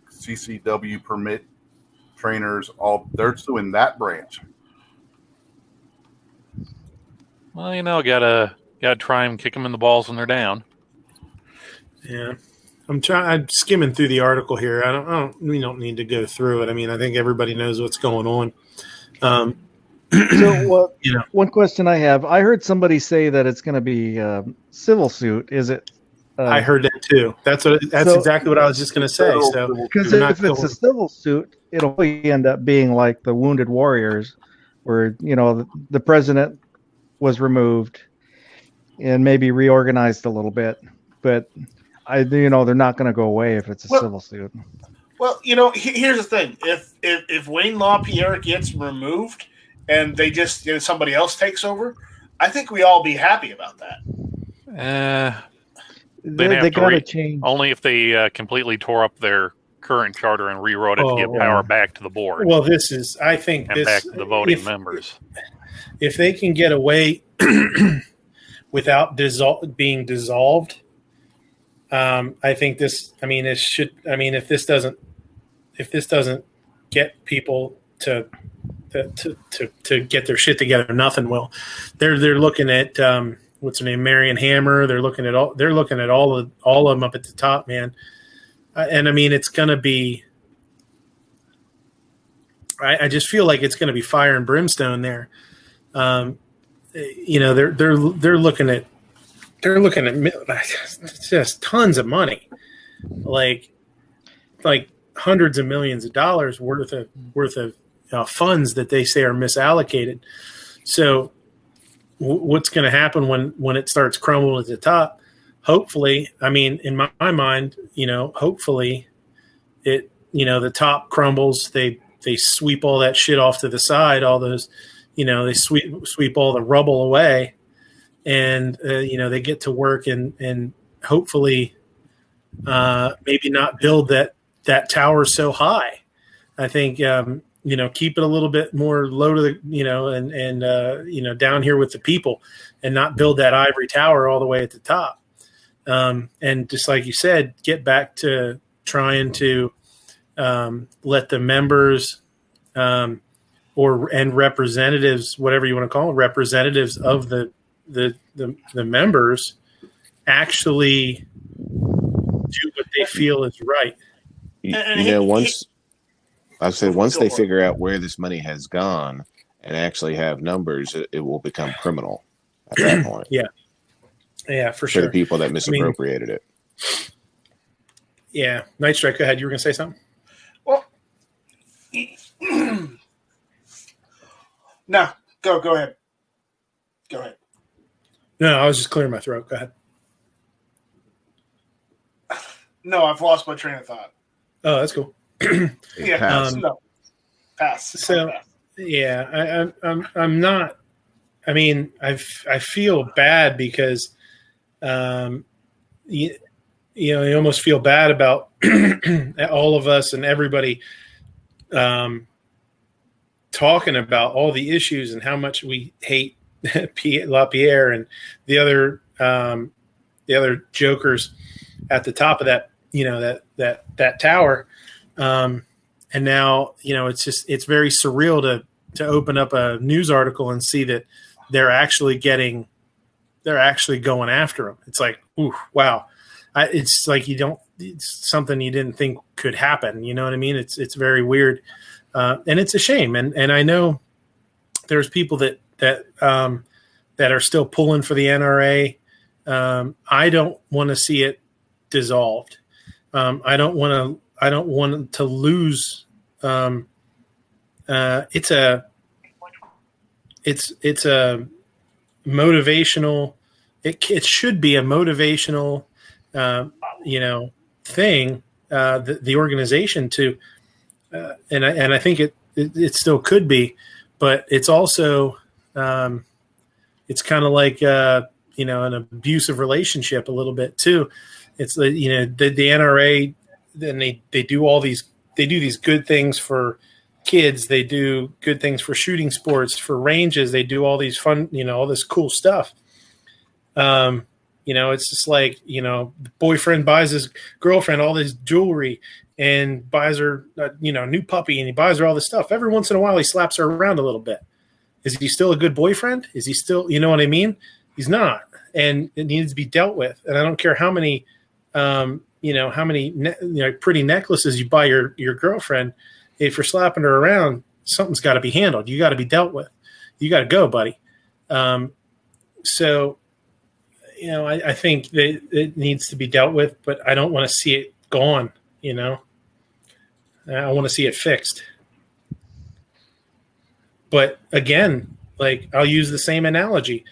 CCW permit trainers, they're suing that branch. Well, gotta try and kick them in the balls when they're down. Yeah, I'm skimming through the article here. We don't need to go through it. I mean, I think everybody knows what's going on. So, one question I have: I heard somebody say that it's going to be civil suit. Is it? I heard that too. That's exactly what I was just going to say. So, because if it's a civil suit, it'll probably end up being like the Wounded Warriors, where the president was removed and maybe reorganized a little bit, but they're not going to go away if it's a civil suit. Well, here's the thing: if Wayne LaPierre gets removed and they just somebody else takes over, I think we all be happy about that. They got to change only if they completely tore up their current charter and rewrote it to give power back to the board. Well, I think back to the voting members. If they can get away without being dissolved, I think this. I mean, if this doesn't get people to get their shit together, nothing will. They're looking at what's her name, Marion Hammer. They're looking at all of them up at the top, man. And I mean, it's gonna be. I just feel like it's gonna be fire and brimstone there. They're looking at just tons of money, like hundreds of millions of dollars worth of funds that they say are misallocated. So what's going to happen when it starts crumbling at the top? Hopefully, I mean, in my mind, hopefully the top crumbles. They sweep all that shit off to the side, all those, they sweep all the rubble away, and they get to work and hopefully maybe not build that tower so high. I think keep it a little bit more low to the and down here with the people, and not build that ivory tower all the way at the top. And just like you said, get back to trying to let the members and representatives, whatever you want to call them, representatives of the members actually do what they feel is right. Once they figure out where this money has gone and actually have numbers, it will become criminal at that point. Yeah, for sure. For the people that misappropriated it. Yeah. Night Strike, go ahead. You were going to say something? Well, no, go ahead. Go ahead. No, I was just clearing my throat. Go ahead. No, I've lost my train of thought. Oh, that's cool. Yeah, pass. So, pass. Yeah, I'm not. I mean, I feel bad because, you almost feel bad about all of us and everybody talking about all the issues and how much we hate LaPierre and the other jokers at the top of that, that tower. And now, it's very surreal to open up a news article and see that they're actually going after them. It's like, ooh, wow. It's like it's something you didn't think could happen. You know what I mean? It's very weird. And it's a shame. And I know there's people that are still pulling for the NRA. I don't want to see it dissolved. I don't want want to lose. It's a motivational. It should be a motivational, thing. The organization to, and I think it still could be, but it's also it's kind of like an abusive relationship a little bit too. It's the NRA, then they do these good things for kids. They do good things for shooting sports, for ranges. They do all these fun, all this cool stuff. It's just like, the boyfriend buys his girlfriend all this jewelry and buys her, new puppy, and he buys her all this stuff. Every once in a while, he slaps her around a little bit. Is he still a good boyfriend? Is he still, you know what I mean? He's not. And it needs to be dealt with. And I don't care how many, pretty necklaces you buy your girlfriend. If you're slapping her around, something's got to be handled. You got to be dealt with. You got to go, buddy. So, I think that it needs to be dealt with, but I don't want to see it gone. I want to see it fixed. But again, like, I'll use the same analogy.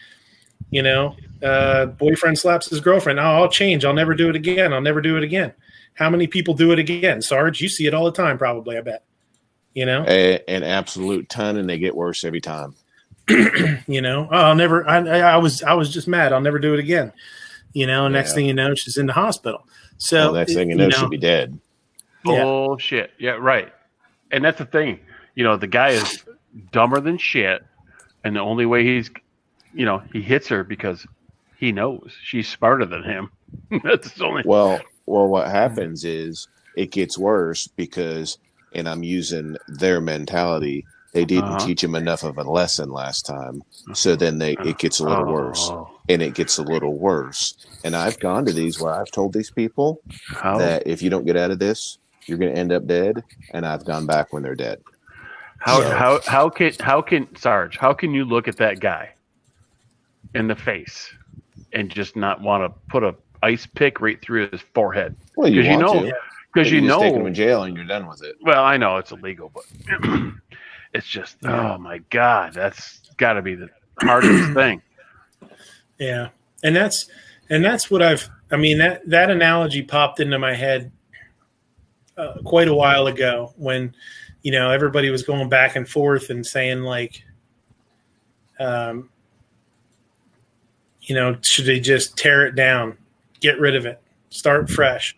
Boyfriend slaps his girlfriend. Oh, I'll change. I'll never do it again. I'll never do it again. How many people do it again? Sarge, you see it all the time, probably, I bet. An absolute ton, and they get worse every time. I'll never. I was just mad. I'll never do it again. Next thing you know, she's in the hospital. So next thing you know, she'll be dead. Bullshit. Yeah, right. And that's the thing. The guy is dumber than shit, and the only way he hits her because he knows she's smarter than him. That's the only. Well, what happens is it gets worse because, and I'm using their mentality, they didn't teach him enough of a lesson last time. So then it gets a little worse, and it gets a little worse. And I've gone to these where I've told these people that if you don't get out of this, you're going to end up dead. And I've gone back when they're dead. How can Sarge? How can you look at that guy in the face and just not want to put a ice pick right through his forehead? Well, because you just take him in jail and you're done with it. Well, I know it's illegal, but it's just oh my god, that's got to be the hardest thing. Yeah, and that's what that analogy popped into my head quite a while ago when everybody was going back and forth and saying like, should they just tear it down, get rid of it, start fresh?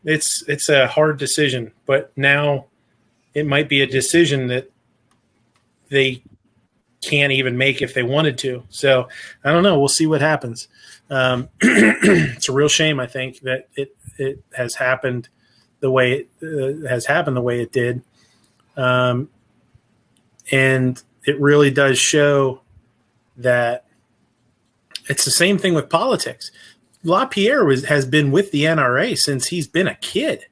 It's a hard decision, but now it might be a decision that they can't even make if they wanted to. So I don't know. We'll see what happens. It's a real shame, I think, that it has happened the way it has happened the way it did. And it really does show that it's the same thing with politics. LaPierre has been with the NRA since he's been a kid,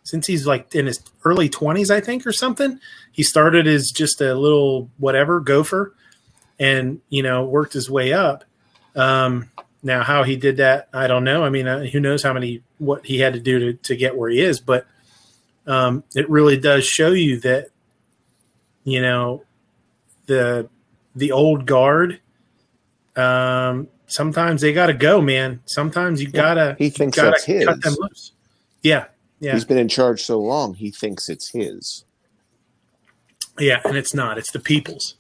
since he's like in his early 20s, I think, or something. He started as just a little whatever gopher and, worked his way up. Now, how he did that, I don't know. I mean, who knows what he had to do to get where he is. But it really does show you that, the old guard, sometimes they got to go, man. Sometimes you gotta. He thinks that's his. Cut them loose. Yeah. He's been in charge so long, he thinks it's his. Yeah, and it's not. It's the people's.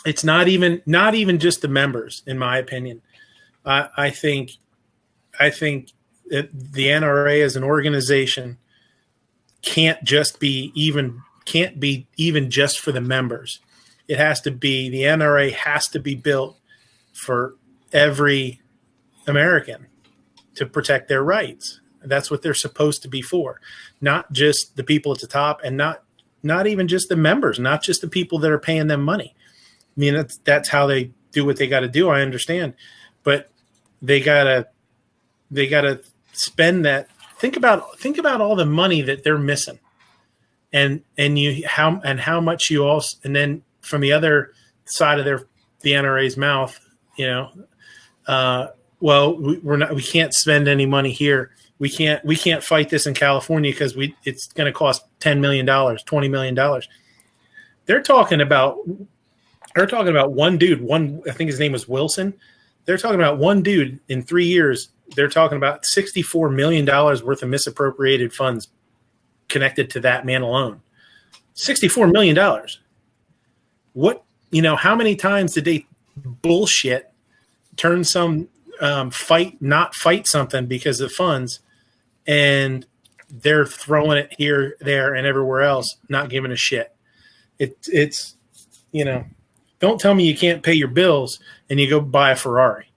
It's not even just the members, in my opinion. I think that the NRA as an organization can't be even just for the members. It has to be, the NRA has to be built for every American to protect their rights. That's what they're supposed to be for, not just the people at the top, and not even just the members, not just the people that are paying them money. I mean, that's how they do what they got to do. I understand, but they gotta spend that. Think about all the money that they're missing, and how much you also, and then from the other side of the NRA's mouth, we can't spend any money here we can't fight this in California because it's going to cost $10 million, $20 million. They're talking about one dude. I think his name was Wilson. They're talking about one dude in 3 years. They're talking about $64 million worth of misappropriated funds connected to that man alone. $64 million. What, how many times did they bullshit turn some not fight something because of funds, and they're throwing it here, there, and everywhere else, not giving a shit. It's don't tell me you can't pay your bills and you go buy a Ferrari.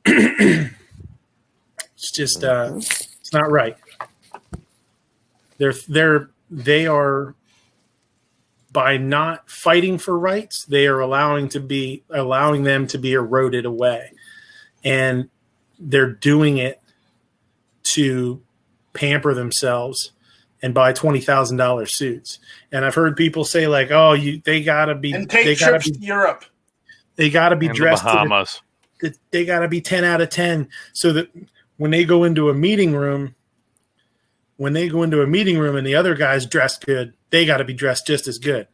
It's just it's not right. They are, by not fighting for rights, they are allowing them to be eroded away. And they're doing it to pamper themselves and buy $20,000 suits. And I've heard people say like, "Oh, they gotta be and take trips to Europe. They gotta be dressed. The Bahamas. They gotta be 10 out of 10, so that when they go into a meeting room, and the other guy's dressed good, they got to be dressed just as good."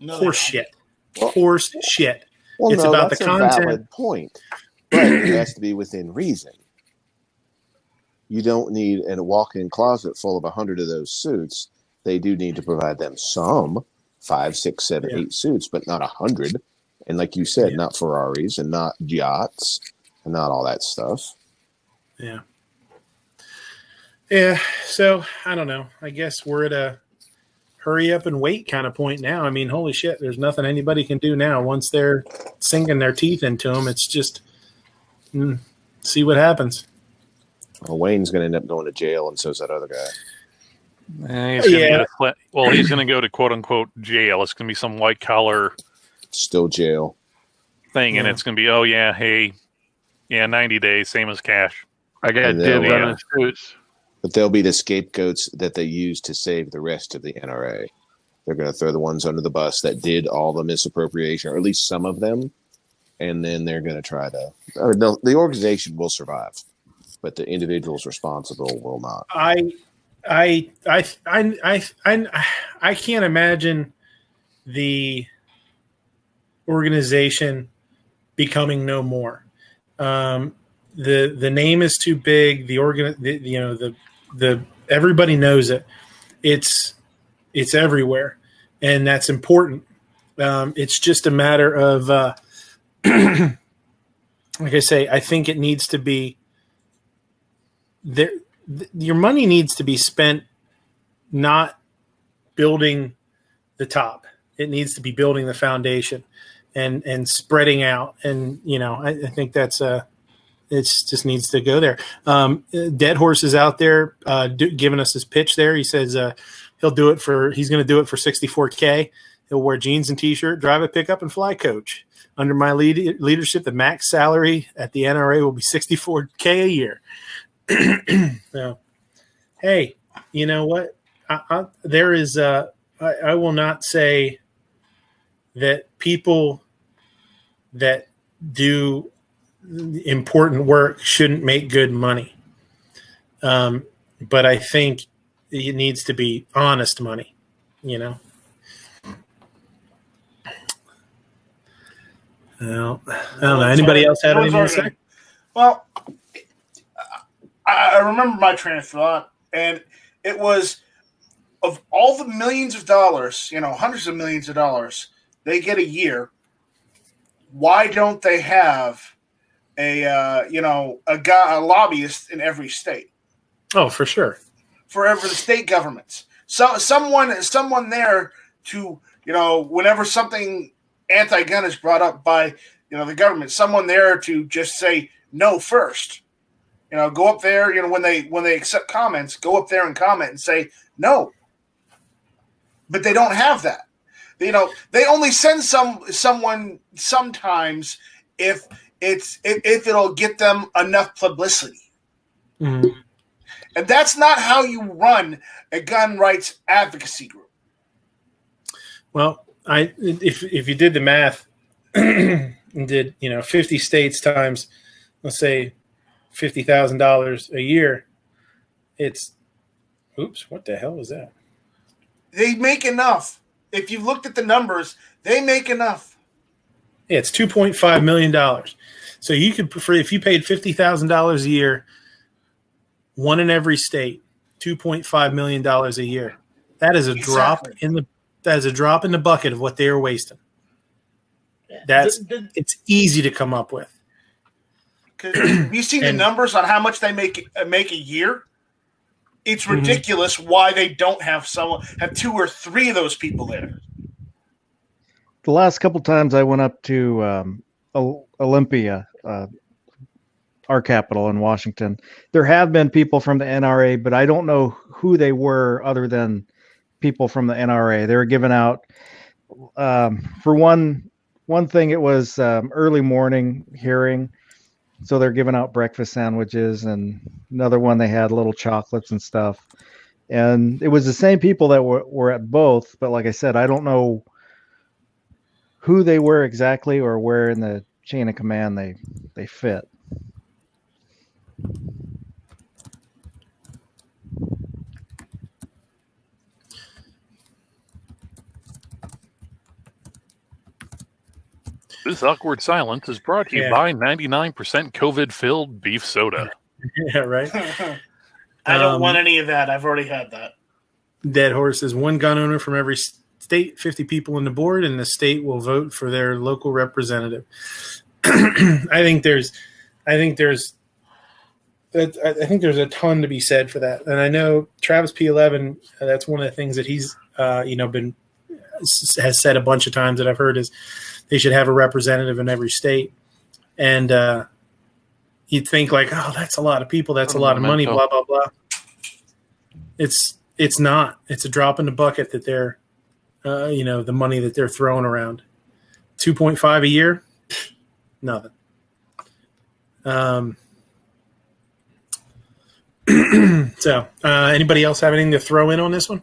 Horse shit. Horse shit. Well, it's no, about that's the a content. valid point, but it has to be within reason. You don't need a walk-in closet full of 100 of those suits. They do need to provide them some 5, 6, 7, 8 suits, but not 100. And like you said, not Ferraris and not yachts and not all that stuff. Yeah. Yeah. So I don't know. I guess we're at a hurry up and wait kind of point now. I mean, holy shit, there's nothing anybody can do now. Once they're sinking their teeth into them, it's just see what happens. Well, Wayne's going to end up going to jail, and so's that other guy. He's going to go to quote unquote jail. It's going to be some white collar, still jail thing, and it's going to be 90 days, same as cash. I got dibs on the suits. But they'll be the scapegoats that they use to save the rest of the NRA. They're going to throw the ones under the bus that did all the misappropriation, or at least some of them, and then they're going to try to. The organization will survive, but the individuals responsible will not. I can't imagine the organization becoming no more. The name is too big. The everybody knows it. It's everywhere, and that's important. It's just a matter of, like I say, I think it needs to be there. Your money needs to be spent not building the top. It needs to be building the foundation and spreading out. And, I think that's it just needs to go there. Dead Horse is out there giving us his pitch there. He says he's going to do it for $64K. He'll wear jeans and t-shirt, drive a pickup, and fly coach. Under my leadership, the max salary at the NRA will be $64K a year. So, hey, you know what? I will not say that people that do important work shouldn't make good money. But I think it needs to be honest money, Well, I don't know. Anybody else have anything to say? Well, I remember my train of thought, and it was, of all the millions of dollars, hundreds of millions of dollars they get a year, why don't they have a lobbyist in every state? Oh, for sure. For the state governments. So someone there to, whenever something anti-gun is brought up by, the government, someone there to just say no first. Go up there, when they accept comments, go up there and comment and say no. But they don't have that. They only send someone sometimes if it'll get them enough publicity. Mm-hmm. And that's not how you run a gun rights advocacy group. Well, if you did the math and did 50 states times, let's say $50,000 a year, It's, oops, what the hell was that? They make enough. If you looked at the numbers, they make enough. Yeah, it's $2.5 million. So you could, if you paid $50,000 a year, one in every state, $2.5 million a year. That is a drop in the bucket of what they are wasting. It's easy to come up with. Have you seen the numbers on how much they make a year? It's ridiculous why they don't have 2 or 3 of those people there. The last couple times I went up to Olympia, our capital in Washington, there have been people from the NRA, but I don't know who they were other than people from the NRA. They were giving out, for one thing, it was early morning hearing. So they're giving out breakfast sandwiches, and another one they had little chocolates and stuff. And it was the same people that were at both. But like I said, I don't know who they were exactly or where in the chain of command they fit. This awkward silence is brought to you by 99% COVID-filled beef soda. Yeah, right. I don't want any of that. I've already had that. Dead Horse is one gun owner from every state, 50 people on the board, and the state will vote for their local representative. I think there's a ton to be said for that. And I know Travis P11, that's one of the things that he's has said a bunch of times that I've heard is they should have a representative in every state. And you'd think like, oh, that's a lot of people. That's a lot of money, blah, blah, blah. It's not. It's a drop in the bucket that they're, the money that they're throwing around. 2.5 a year, nothing. So anybody else have anything to throw in on this one?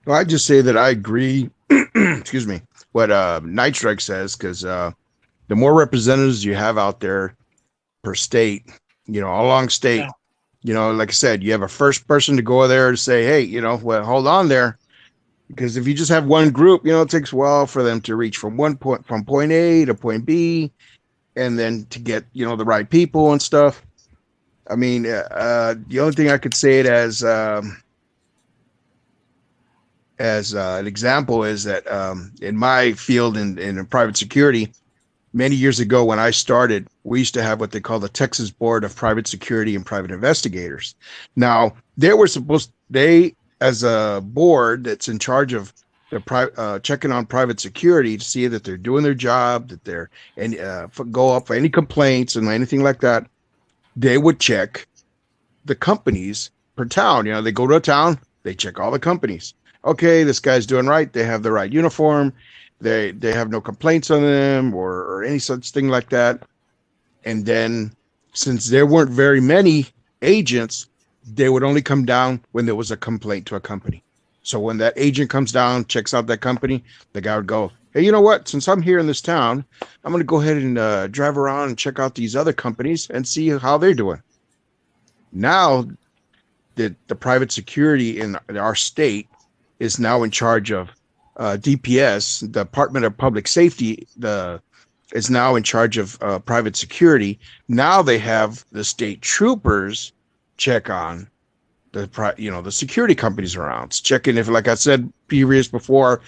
Well, I just say that I agree. Excuse me. What Night Strike says, because the more representatives you have out there per state, along state, like I said, you have a first person to go there to say, hey, hold on there. Because if you just have one group, it takes a while for them to reach from point A to point B, and then to get, the right people and stuff. I mean, the only thing I could say it as an example is that in my field in private security, many years ago when I started, we used to have what they call the Texas Board of Private Security and Private Investigators. Now, they as a board that's in charge of the checking on private security to see that they're doing their job, that they're go up for any complaints and anything like that. They would check the companies per town. They go to a town, they check all the companies. Okay, this guy's doing right. They have the right uniform. They have no complaints on them or any such thing like that. And then since there weren't very many agents, they would only come down when there was a complaint to a company. So when that agent comes down, checks out that company, the guy would go, hey, you know what? Since I'm here in this town, I'm going to go ahead and drive around and check out these other companies and see how they're doing. Now that the private security in our state is now in charge of DPS, the Department of Public Safety, is now in charge of private security. Now they have the state troopers check on the security companies around, checking if, like I said before,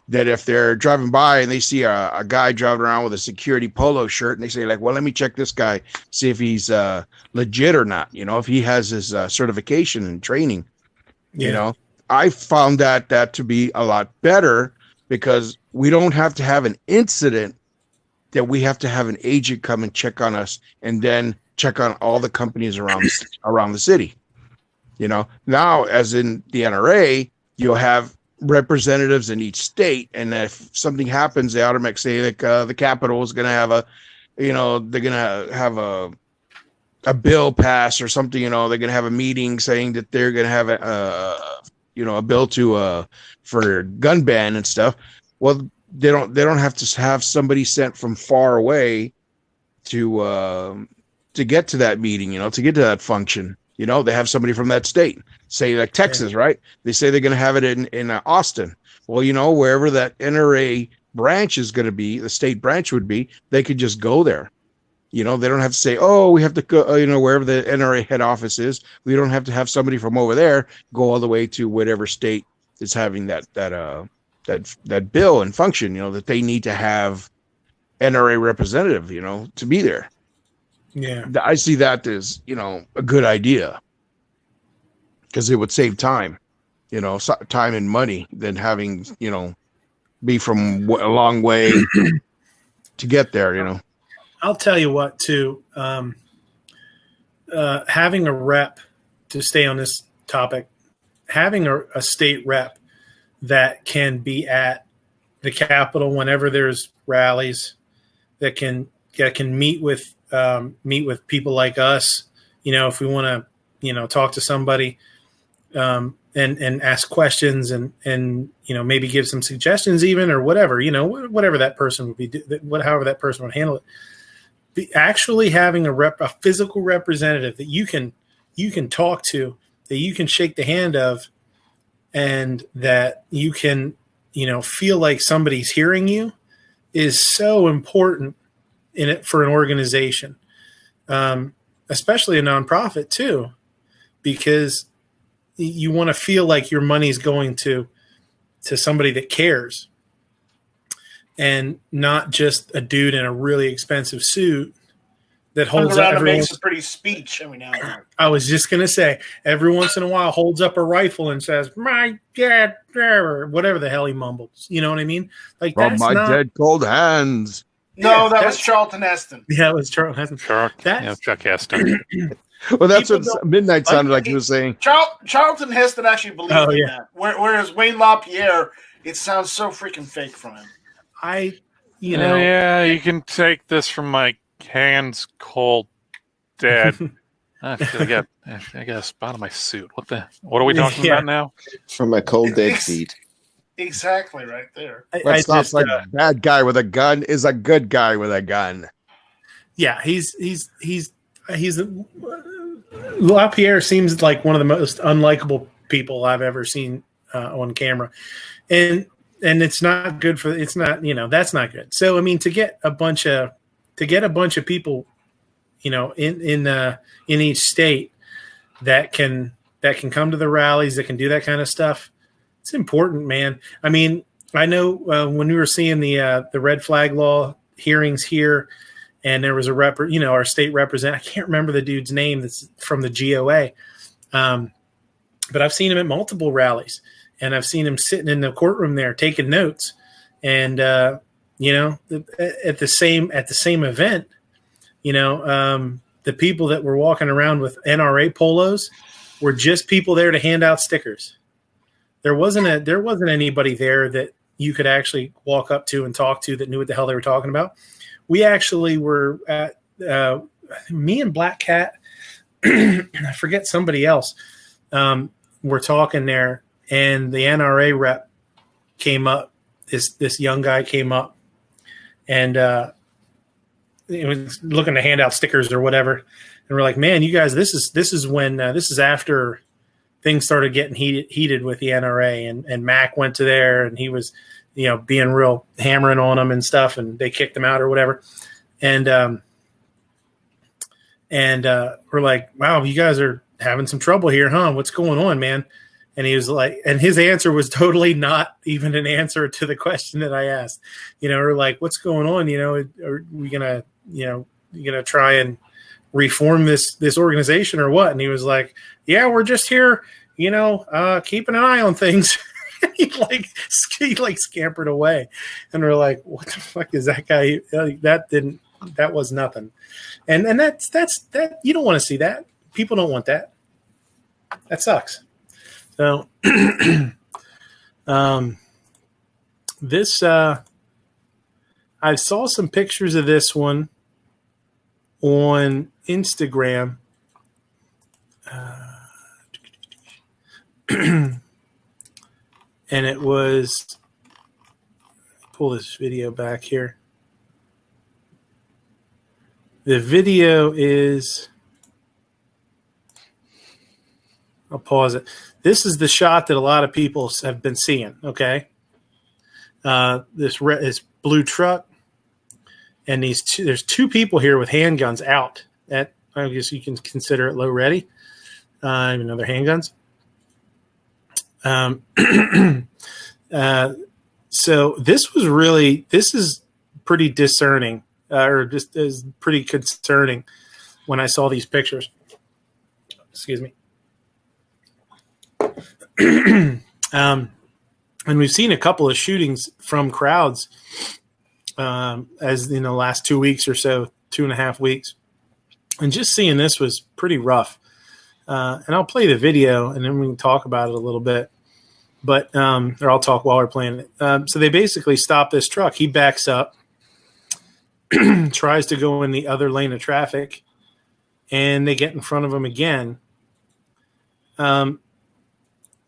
that if they're driving by and they see a guy driving around with a security polo shirt and they say like, well, let me check this guy, see if he's legit or not, if he has his certification and training, I found that to be a lot better because we don't have to have an incident that we have to have an agent come and check on us and then check on all the companies around the city. Now, as in the NRA, you'll have representatives in each state, and if something happens, they automatically say like the Capitol is going to have they're going to have a bill pass or something. They're going to have a meeting saying that they're going to have a bill for gun ban and stuff. Well, they don't have to have somebody sent from far away to get to that meeting, to get to that function. You know, they have somebody from that state, say like Texas, right? They say they're going to have it in Austin. Well, you know, wherever that NRA branch is going to be, the state branch would be, they could just go there. You know, they don't have to say, oh, we have to go, you know, wherever the NRA head office is. We don't have to have somebody from over there go all the way to whatever state is having that bill and function, you know, that they need to have NRA representative, you know, to be there. Yeah. I see that as, you know, a good idea because it would save time, you know, time and money than having, you know, be from a long way to get there, you know. I'll tell you what, too. Having a rep, to stay on this topic, having a state rep that can be at the Capitol whenever there's rallies, that can meet with people like us, you know, if we want to, you know, talk to somebody and ask questions and you know, maybe give some suggestions even, or whatever, you know, whatever that person would be, however that person would handle it. Actually having a physical representative that you can talk to, that you can shake the hand of, and that you can, you know, feel like somebody's hearing you is so important in it for an organization, especially a nonprofit too, because you want to feel like your money's going to somebody that cares, and not just a dude in a really expensive suit that holds up. And makes a pretty speech every now and then. I was just going to say, every once in a while holds up a rifle and says, "My dad," or whatever the hell he mumbles. You know what I mean? Like, From that's my not dead cold hands. No, that was Charlton Heston. Yeah, it was Charlton Heston. Chuck Heston. Well, that's what Midnight sounded like he was saying. Charlton Heston actually believed in that. Whereas Wayne LaPierre, it sounds so freaking fake from him. You know. Yeah, you can take this from my hands cold dead. I got a spot on my suit. What are we talking about now? From my cold dead feet. Exactly right there. Let's not like a bad guy with a gun is a good guy with a gun. Yeah, he's LaPierre seems like one of the most unlikable people I've ever seen on camera, and it's not good for. It's not, you know, that's not good. So I mean, to get a bunch of people, you know, in each state that can come to the rallies, that can do that kind of stuff, it's important, man. I mean, I know when we were seeing the red flag law hearings here, and there was our state representative. I can't remember the dude's name that's from the GOA, but I've seen him at multiple rallies, and I've seen him sitting in the courtroom there taking notes. And you know, at the same event, you know, the people that were walking around with NRA polos were just people there to hand out stickers. There wasn't anybody there that you could actually walk up to and talk to that knew what the hell they were talking about. We actually were at me and Black Cat, I forget somebody else, were talking there, and the NRA rep came up. This young guy came up, and he was looking to hand out stickers or whatever. And we're like, "Man, you guys, this is when this is after things started getting heated with the NRA." And Mac went to there, and he was, you know, being real hammering on them and stuff, and they kicked him out or whatever. And we're like, "Wow, you guys are having some trouble here, huh? What's going on, man?" And he was like, and his answer was totally not even an answer to the question that I asked. You know, we're like, "What's going on? You know, are we gonna, you know, you gonna try and reform this organization or what?" And he was like, "Yeah, we're just here, you know, keeping an eye on things." he scampered away, and we're like, "What the fuck is that guy?" That was nothing. And that's that. You don't want to see that. People don't want that. That sucks. So, this I saw some pictures of this one on Instagram. And it was, pull this video back here. The video is I'll pause it. This is the shot that a lot of people have been seeing. Okay, this blue truck, and there's two people here with handguns out. At I guess you can consider it low ready. Even though they're handguns. So this is pretty discerning, or just is pretty concerning when I saw these pictures. Excuse me. And we've seen a couple of shootings from crowds as in the last 2 weeks or so, 2.5 weeks. And just seeing this was pretty rough. And I'll play the video and then we can talk about it a little bit. But or I'll talk while we're playing it. So they basically stop this truck. He backs up, tries to go in the other lane of traffic, and they get in front of him again.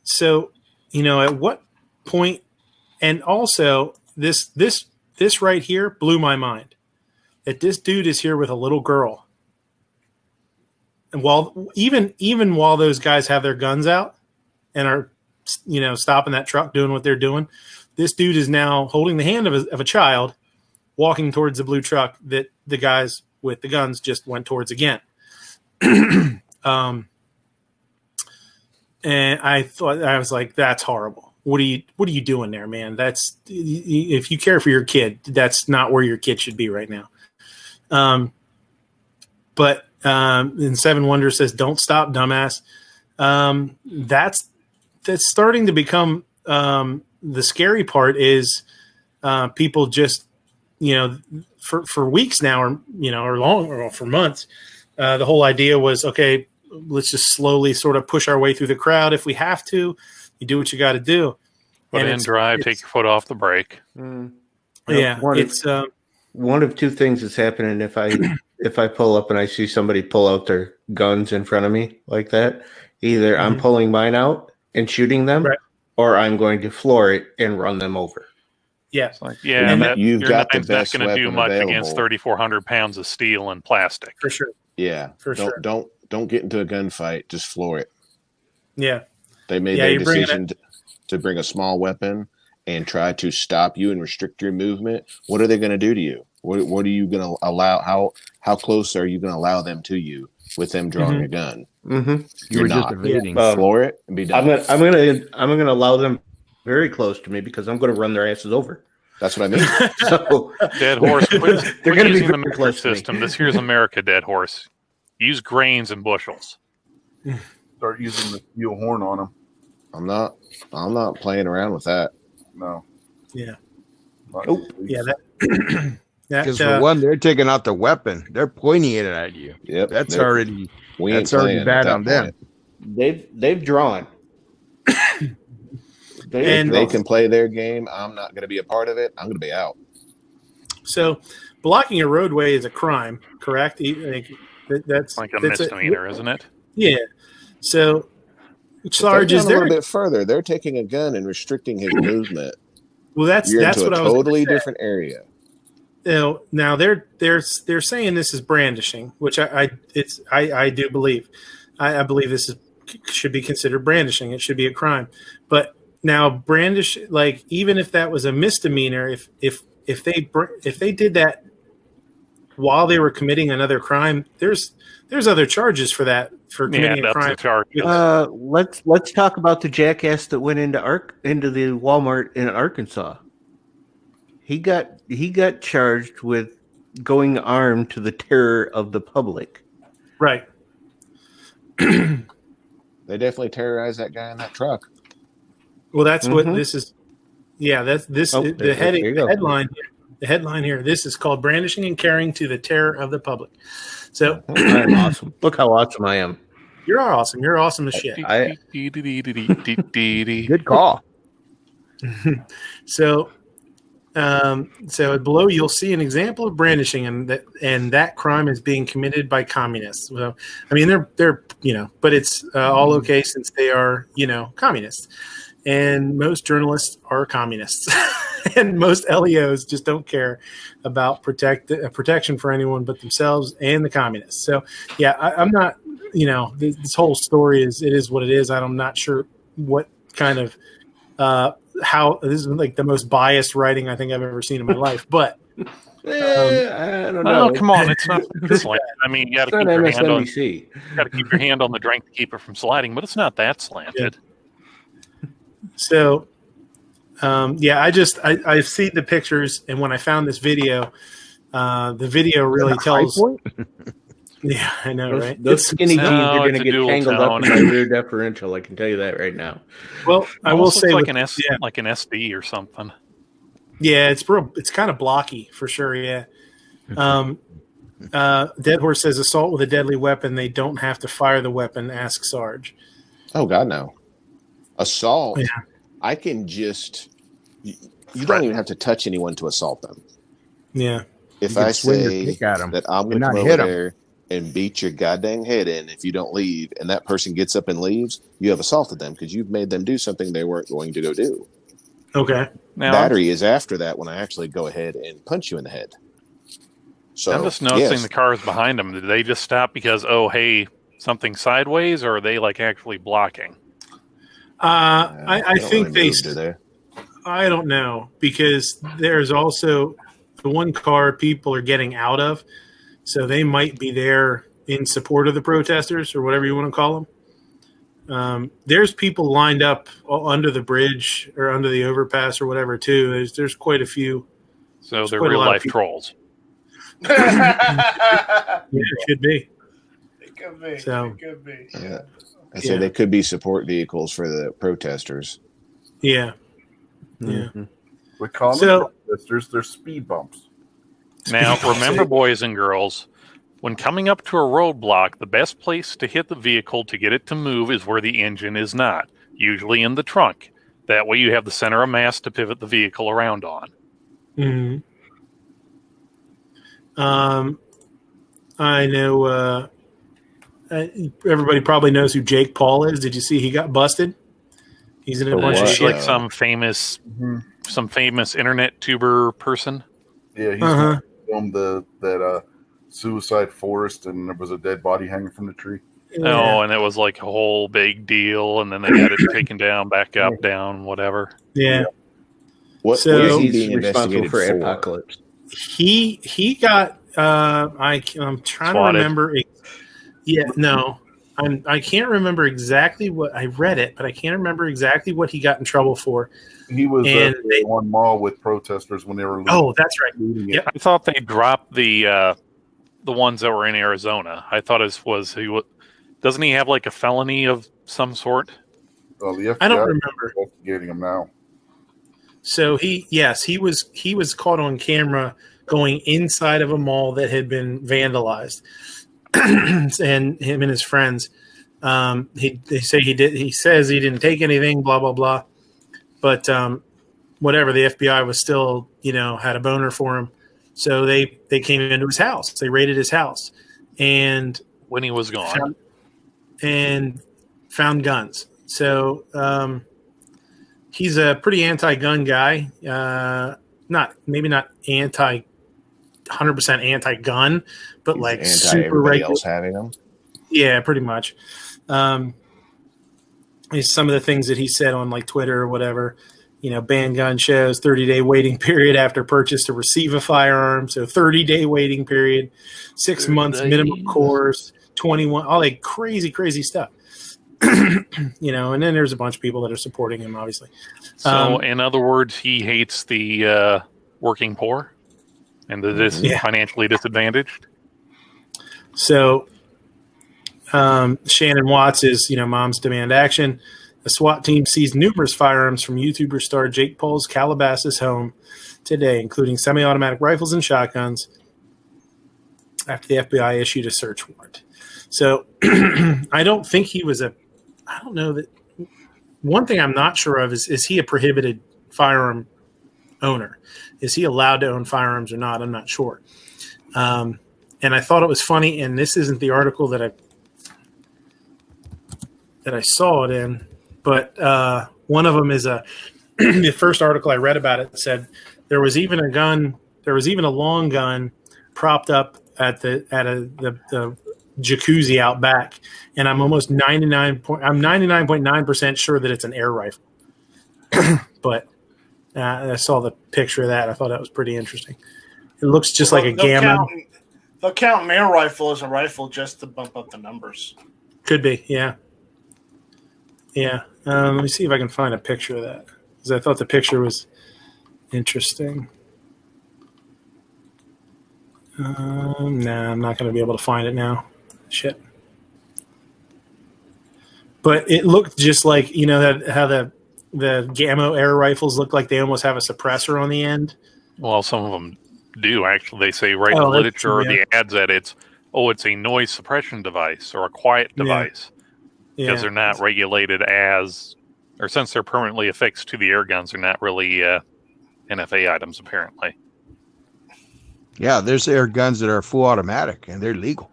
So, at what point, and also this right here blew my mind, that this dude is here with a little girl. And even while those guys have their guns out and are, stopping that truck, doing what they're doing, this dude is now holding the hand of a child, walking towards the blue truck that the guys with the guns just went towards again. And I was like, that's horrible. What are you doing there, man? That's, if you care for your kid, that's not where your kid should be right now. But and Seven Wonder says, "Don't stop, dumbass." That's starting to become the scary part. Is people just for weeks now, or long, or for months, the whole idea was, okay, let's just slowly sort of push our way through the crowd. If we have to, you do what you got to do. Put in drive, take your foot off the brake. Yeah, one of two things is happening if I pull up and I see somebody pull out their guns in front of me like that. Either I'm pulling mine out and shooting them, right, or I'm going to floor it and run them over. Yeah, you've got the best not going to do much available against 3,400 pounds of steel and plastic. For sure. Yeah, don't get into a gunfight. Just floor it. Yeah, they made their decision to bring a small weapon and try to stop you and restrict your movement. What are they going to do to you? What are you going to allow? How close are you going to allow them to you with them drawing a gun? You were just evading. Floor it and be done. I'm gonna allow them very close to me because I'm going to run their asses over. That's what I mean. So dead horse. They're going to be the very close to system. This here's America, dead horse. Use grains and bushels. Start using the steel horn on them. I'm not playing around with that. No. Yeah. Yeah. Because for one, they're taking out the weapon. They're pointing it at you. Yep. That's already bad on them. They've drawn. They can play their game. I'm not going to be a part of it. I'm going to be out. So, blocking a roadway is a crime, correct? That's like a misdemeanor, isn't it? Yeah. So, Sarge, is there a little bit further? They're taking a gun and restricting his movement. Well, that's what I was totally different area. Now they're saying this is brandishing, which I do believe. I believe this should be considered brandishing. It should be a crime. But now brandish, like, even if that was a misdemeanor, if they did that while they were committing another crime, there's other charges for that, for committing a crime. Let's talk about the jackass that went into the Walmart in Arkansas. He got charged with going armed to the terror of the public. Right. They definitely terrorized that guy in that truck. Well, that's what this is. Yeah, that's this. The headline here. The headline here. This is called brandishing and carrying to the terror of the public. So I'm awesome. Look how awesome I am. You're awesome. You're awesome as shit. Good call. So below you'll see an example of brandishing, and that crime is being committed by communists. So, I mean, they're but it's all okay since they are communists. and most journalists are communists. And most LEOs just don't care about protection for anyone but themselves and the communists. So, yeah, I'm not, this whole story is what it is. I'm not sure what kind of how this is like the most biased writing I think I've ever seen in my life. But I don't know. Come on, it's not slanted. I mean, you got to keep your hand on. MSNBC. Got to keep your hand on the drink to keep it from sliding, but it's not that slanted. Yeah. So. I see the pictures, and when I found this video, the video really tells. Yeah, I know, right? Those skinny jeans are going to get tangled up in my rear differential. I can tell you that right now. Well, I will say, like an SD or something. Yeah, it's kind of blocky for sure. Yeah. Dead Horse says assault with a deadly weapon. They don't have to fire the weapon. Ask Sarge. Oh God, no. Assault. Yeah. I can just. You don't even have to touch anyone to assault them. Yeah. If I say that I'm going to come over there and beat your goddamn head in if you don't leave, and that person gets up and leaves, you have assaulted them because you've made them do something they weren't going to go do. Okay. Now, battery is after that when I actually go ahead and punch you in the head. So I'm just noticing the cars behind them. Did they just stop because, oh, hey, something sideways, or are they like actually blocking? I think really they. I don't know, because there's also the one car people are getting out of, so they might be there in support of the protesters or whatever you want to call them. There's people lined up under the bridge or under the overpass or whatever too. There's quite a few. So they're real life trolls. Yeah, it should be. It could be. So, it could be. Yeah. I say they could be support vehicles for the protesters. Yeah. Mm-hmm. We call them protesters. They're speed bumps. Now, remember, boys and girls, when coming up to a roadblock, the best place to hit the vehicle to get it to move is where the engine is not, usually in the trunk. That way you have the center of mass to pivot the vehicle around on. Mm-hmm. I know everybody probably knows who Jake Paul is. Did you see he got busted? He's in a bunch of shit. Like some famous internet tuber person. Yeah, he's filmed that suicide forest, and there was a dead body hanging from the tree. Yeah. Oh, and it was like a whole big deal, and then they had it taken down, back up, down, whatever. Yeah. What is he being investigated for? Apocalypse. He got. I'm trying to remember. I can't remember exactly what I read it, but I can't remember exactly what he got in trouble for. He was at one mall with protesters when they were. Oh, that's right. Yep. I thought they dropped the ones that were in Arizona. I thought doesn't he have like a felony of some sort? Oh, the FBI I don't remember investigating him now. So he was caught on camera going inside of a mall that had been vandalized. And him and his friends, he says he didn't take anything, blah blah blah, but whatever, the FBI was still had a boner for him, so they came into his house, they raided his house, and when he was gone, found guns. So he's a pretty anti-gun guy, not 100% anti-gun, but like super regular. Having them. Yeah, pretty much. Some of the things that he said on like Twitter or whatever, ban gun shows, 30-day waiting period after purchase to receive a firearm. So 30-day waiting period, 6 months minimum course, 21, all like crazy stuff. And then there's a bunch of people that are supporting him, obviously. So in other words, he hates the working poor and the financially disadvantaged. So Shannon Watts is, Moms Demand Action. The SWAT team seized numerous firearms from YouTuber star Jake Paul's Calabasas home today, including semi-automatic rifles and shotguns, after the FBI issued a search warrant. So I don't think he was I don't know that. One thing I'm not sure of is he a prohibited firearm owner? Is he allowed to own firearms or not? I'm not sure. And I thought it was funny, and this isn't the article that I saw it in. but one of them is the first article I read about it said there was even a long gun propped up at the jacuzzi out back, and I'm almost 99.9% sure that it's an air rifle. But I saw the picture of that. I thought that was pretty interesting. It looks just like a Gamma. They'll count an air rifle as a rifle just to bump up the numbers. Could be, yeah. Yeah. Let me see if I can find a picture of that, because I thought the picture was interesting. Nah, I'm not going to be able to find it now. Shit. But it looked just like, how the Gamma air rifles look like they almost have a suppressor on the end. Well, some of them do, actually. They say in the literature or the ads that it's a noise suppression device or a quiet device. Because they're not regulated or since they're permanently affixed to the air guns, they're not really NFA items, apparently. Yeah, there's air guns that are full automatic, and they're legal.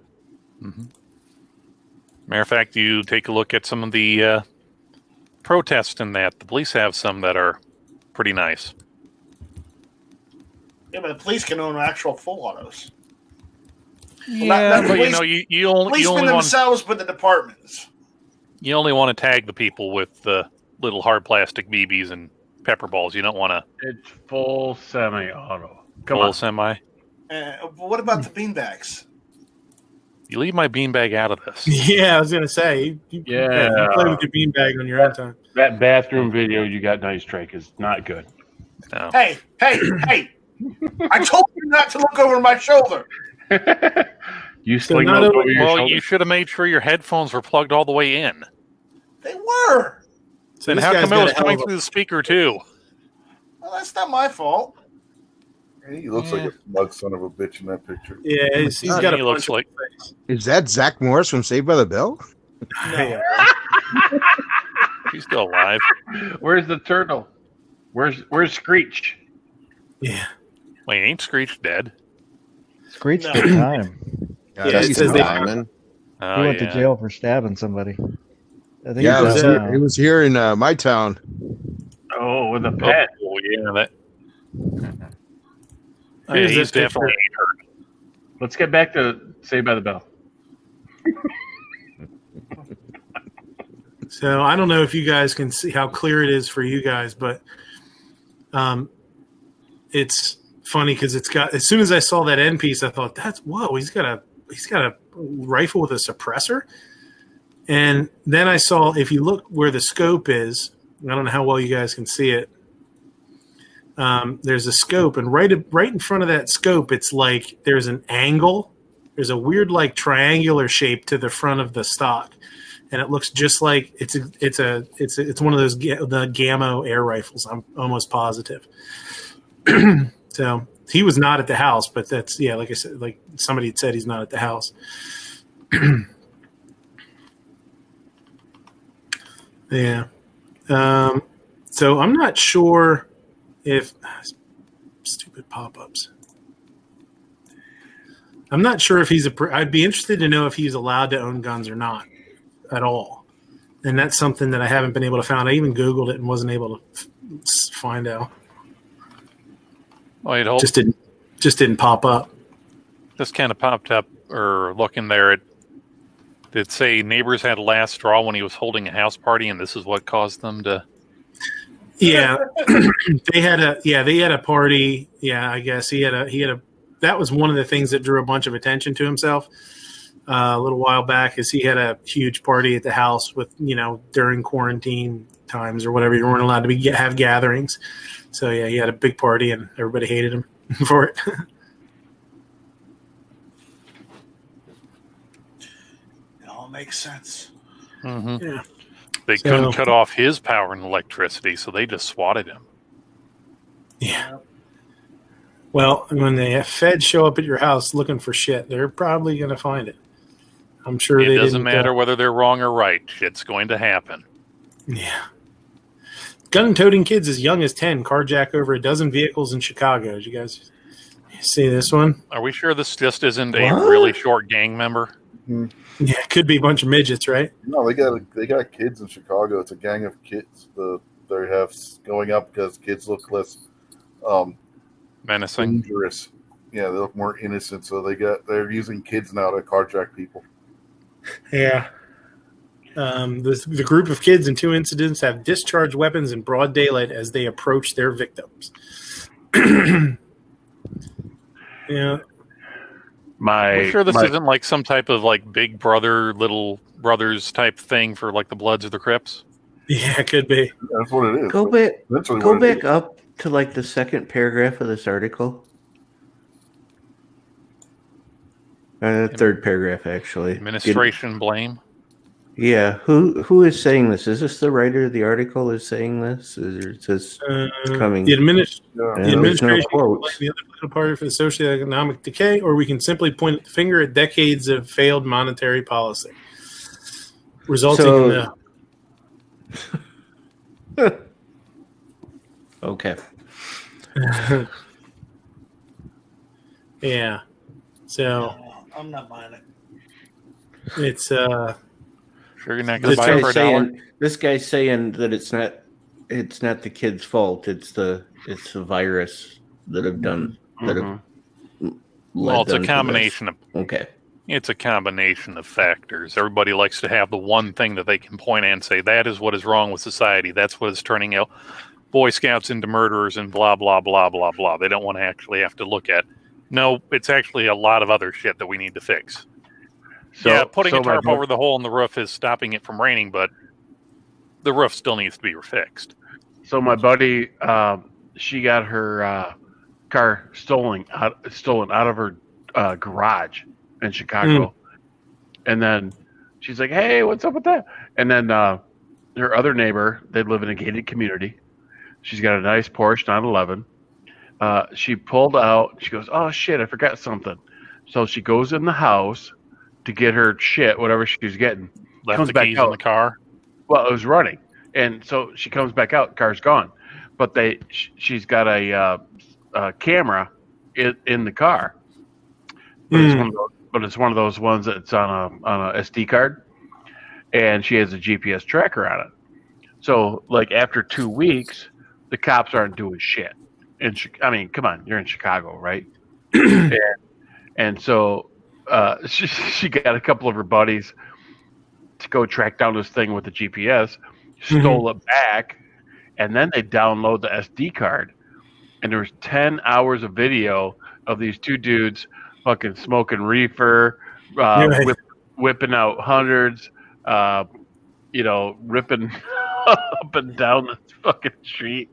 Mm-hmm. Matter of fact, you take a look at some of the protests in that. The police have some that are pretty nice. Yeah, but the police can own actual full autos. Yeah, but you only policemen themselves, but the departments. You only want to tag the people with the little hard plastic BBs and pepper balls. You don't want to. It's full semi-auto. Full semi. What about the beanbags? You leave my beanbag out of this. Yeah, I was gonna say. You play with your beanbag on your own time. That bathroom video you got nice, Drake, is not good. No. Hey! I told you not to look over my shoulder. You sling those over your shoulder? You should have made sure your headphones were plugged all the way in. They were. Then how come it was coming through the speaker too? Well, that's not my fault. He looks like a smug son of a bitch in that picture. Yeah, he's got a bunch of face. Is that Zach Morris from Saved by the Bell? No. He's still alive. Where's the turtle? Where's Screech? Yeah. Wait, ain't Screech dead? Screech took time. Yeah, it says Diamond. He went to jail for stabbing somebody. I think it was here in my town. Oh, with a pet. Oh, yeah, that. He's definitely hurt. Let's get back to Saved by the Bell. So I don't know if you guys can see how clear it is for you guys, but it's funny because it's got. As soon as I saw that end piece, I thought, he's got a rifle with a suppressor. And then I saw, if you look where the scope is, I don't know how well you guys can see it. There's a scope, and right in front of that scope, it's like there's an angle. There's a weird, like, triangular shape to the front of the stock, and it looks just like it's one of those the Gamma air rifles. I'm almost positive. So he was not at the house, but that's like I said, like somebody had said, he's not at the house. Yeah. So I'm not sure if stupid pop-ups. I'm not sure if I'd be interested to know if he's allowed to own guns or not at all. And that's something that I haven't been able to find. I even Googled it and wasn't able to find out. Wait, hold. Just didn't pop up. Just kind of popped up, or looking there. It did say neighbors had a last straw when he was holding a house party, and this is what caused them to. Yeah, they had a party. Yeah, I guess he had a. That was one of the things that drew a bunch of attention to himself a little while back. Is he had a huge party at the house with during quarantine times or whatever, you weren't allowed to have gatherings. So yeah, he had a big party and everybody hated him for it. It all makes sense. Mm-hmm. Yeah. They couldn't cut off his power and electricity, so they just swatted him. Yeah. Well, when the feds show up at your house looking for shit, they're probably going to find it. I'm sure it doesn't matter whether they're wrong or right. Shit's going to happen. Yeah. Gun-toting kids as young as 10 carjack over a dozen vehicles in Chicago. Did you guys see this one? Are we sure this just isn't a really short gang member? Yeah, it could be a bunch of midgets, right? No, they got kids in Chicago. It's a gang of kids. They have going up because kids look less menacing, dangerous. Yeah, they look more innocent. So they're using kids now to carjack people. Yeah. The group of kids in 2 incidents have discharged weapons in broad daylight as they approach their victims. Yeah. I'm sure this isn't like some type of like Big Brother, Little Brothers type thing for like the Bloods or the Crips. Yeah, it could be. That's what it is. Go back up to like the second paragraph of this article. Third paragraph, actually. Administration blame. Yeah, who is saying this? Is this the writer of the article is saying this? Or is this coming? The administration no can blame quotes. the other political party for the socioeconomic decay, or we can simply point the finger at decades of failed monetary policy, resulting in the. Okay. Yeah. So I'm not buying it. It's sure you're not gonna buy it for $1. This guy's saying that it's not the kid's fault. It's the virus that have done that have. Well, it's a combination of okay. It's a combination of factors. Everybody likes to have the one thing that they can point at and say that is what is wrong with society. That's what is turning out Boy Scouts into murderers and blah blah blah blah blah. They don't want to actually have to look at. No, it's actually a lot of other shit that we need to fix. So, putting a tarp over the hole in the roof is stopping it from raining, but the roof still needs to be fixed. So my buddy, she got her car stolen out of her garage in Chicago, and then she's like, "Hey, what's up with that?" And then her other neighbor, they live in a gated community. She's got a nice Porsche 911. She pulled out. She goes, "Oh shit, I forgot something." So she goes in the house to get her shit, whatever she was getting. Left comes the back keys out. in the car. Well, it was running, and so she comes back out. Car's gone, but she's got a camera in the car. But it's one of those ones that's on a SD card, and she has a GPS tracker on it. So, like after 2 weeks, the cops aren't doing shit. I mean, come on, you're in Chicago, right? and so she got a couple of her buddies to go track down this thing with the GPS, stole it back, and then they download the SD card. And there was 10 hours of video of these two dudes fucking smoking reefer, whipping out hundreds, ripping up and down the fucking street.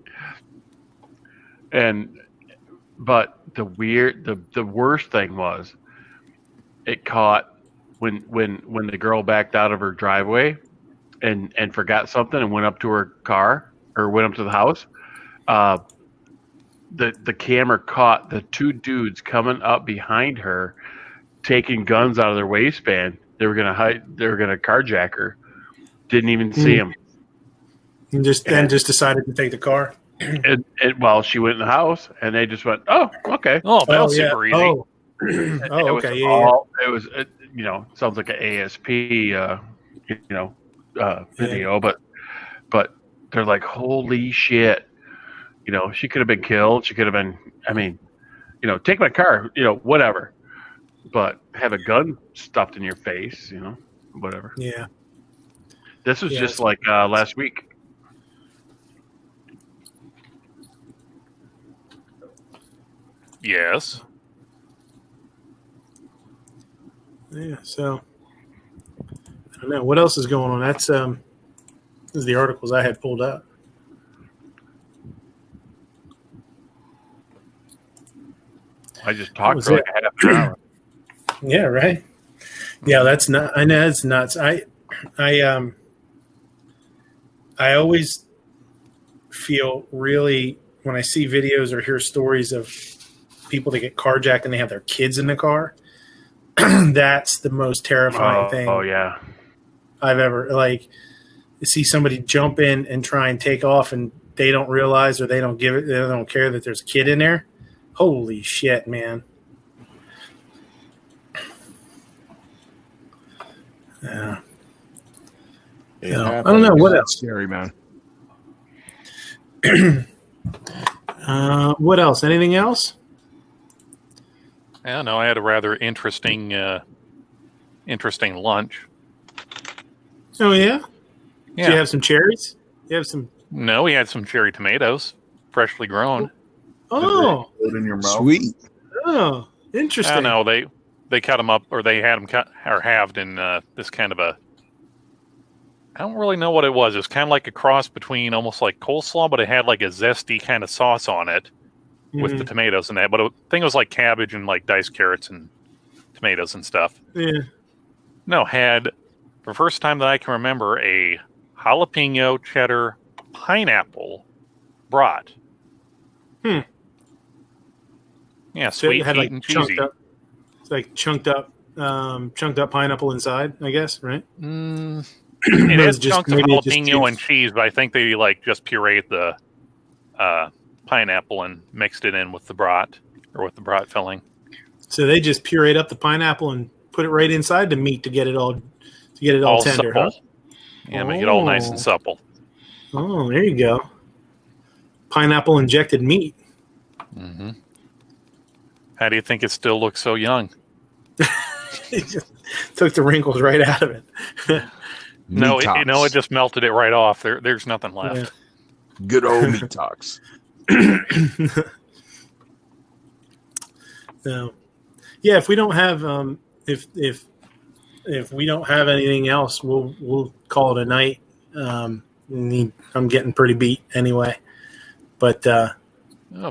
But the worst thing was it caught when the girl backed out of her driveway and forgot something and went up to her car or went up to the house. The camera caught the two dudes coming up behind her, taking guns out of their waistband. They were gonna carjack her. Didn't even see him. And just decided to take the car. Well, she went in the house, and they just went, "Oh, okay. Oh, that was super easy." Oh, okay. It was, sounds like an ASP, video, but they're like, "Holy shit." She could have been killed. She could have been, take my car, whatever. But have a gun stuffed in your face, whatever. Yeah. This was just like last week. Yes. Yeah, so I don't know. What else is going on? That's this is the articles I had pulled up. I just talked for like a half an hour. Yeah, right. Yeah, that's not. I know it's nuts. I always feel really when I see videos or hear stories of people that get carjacked and they have their kids in the car. That's the most terrifying thing. Oh yeah, I've ever see somebody jump in and try and take off, and they don't realize or they don't care that there's a kid in there. Holy shit, man. Yeah. Yeah, I don't know what else. Scary, man. What else? Anything else? Yeah, no, I had a rather interesting lunch. Oh yeah. Yeah. Do you have some cherries? You have some. No, we had some cherry tomatoes, freshly grown. Oh, in your mouth. Sweet. Oh, interesting. I know they cut them up, or they had them cut or halved in this kind of a. I don't really know what it was. It was kind of like a cross between almost like coleslaw, but it had like a zesty kind of sauce on it with the tomatoes and that. But I think it was like cabbage and like diced carrots and tomatoes and stuff. Yeah. No, had for the first time that I can remember a jalapeno cheddar pineapple brat. Yeah, So sweet, it had heat, like and cheesy. It's like chunked up pineapple inside, I guess, right? It has just- chunks of maybe it just jalapeno and tastes- cheese, but I think they like just pureed the pineapple and mixed it in with the brat or with the brat filling. So they just pureed up the pineapple and put it right inside the meat to get it all tender, supple. huh? Yeah, make it all nice and supple. Oh, there you go. Pineapple injected meat. Mm-hmm. How do you think it still looks so young? It just took the wrinkles right out of it. No, it just melted it right off. There's nothing left. Yeah. Good old meat talks. So, yeah, if we don't have if we don't have anything else, we'll call it a night. I'm getting pretty beat anyway, but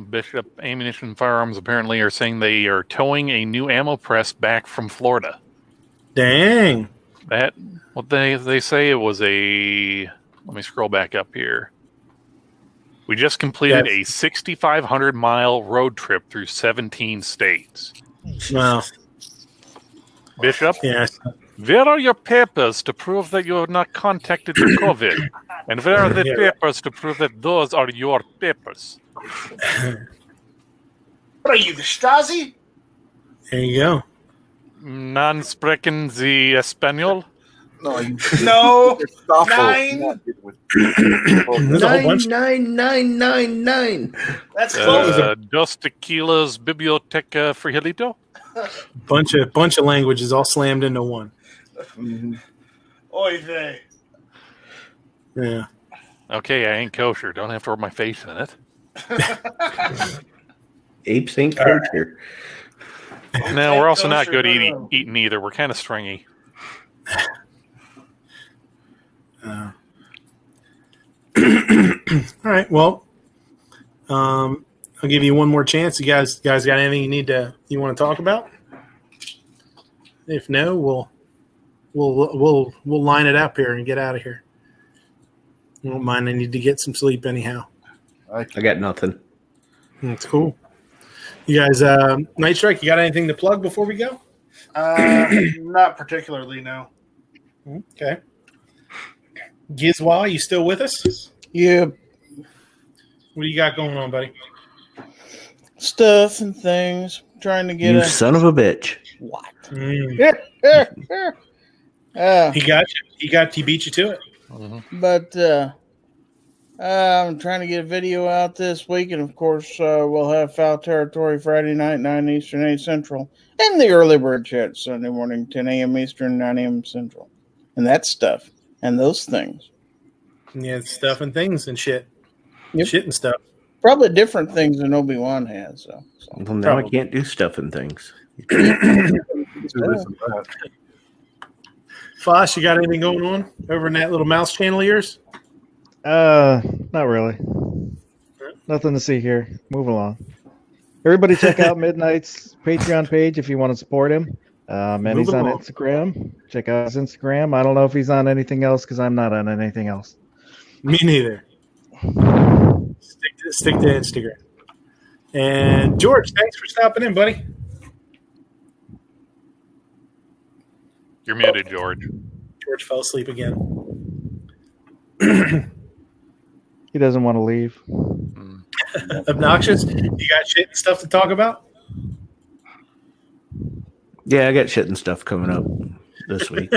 Bishop Ammunition Firearms apparently are saying they are towing a new ammo press back from Florida. Dang. That what they say it was a. Let me scroll back up here. We just completed a 6,500 mile road trip through 17 states. Wow. Bishop, Yes. where are your papers to prove that you have not contacted the COVID? And where are the papers to prove that those are your papers? What are you, the Stasi? There you go. Non sprechen Sie Espanol? No, No. Nine. 99999. That's close. Dos tequilas biblioteca frijolito? Bunch of languages all slammed into one. Oy vey. Yeah. Okay, I ain't kosher. Don't have to rub my face in it. Apes ain't kosher. No, we're also not good eating either. We're kind of stringy. All right. Well, I'll give you one more chance. You guys got anything you want to talk about? If no, we'll line it up here and get out of here. I don't mind. I need to get some sleep anyhow. I got nothing. That's cool. You guys, Night Strike, you got anything to plug before we go? Not particularly, no. Okay. Gizwa, you still with us? Yeah. What do you got going on, buddy? Stuff and things. Trying to get You son of a bitch. What? He beat you to it. But I'm trying to get a video out this week, and of course, we'll have Foul Territory Friday night, 9 Eastern, 8 Central, and the Early Bird Chat Sunday morning, 10 a.m. Eastern, 9 a.m. Central. And that stuff and those things. Yeah, stuff and things and shit. Yep. Shit and stuff. Probably different things than Obi-Wan has. So. Well, now I can't do stuff and things. Foss, you got anything going on over in that little mouse channel of yours? Not really. Nothing to see here. Move along. Everybody check out Midnight's Patreon page if you want to support him. And he's on Instagram. Check out his Instagram. I don't know if he's on anything else because I'm not on anything else. Me neither. Stick to Instagram. And George, thanks for stopping in, buddy. You're muted, George. George fell asleep again. He doesn't want to leave. Obnoxious. You got shit and stuff to talk about? Yeah, I got shit and stuff coming up this week.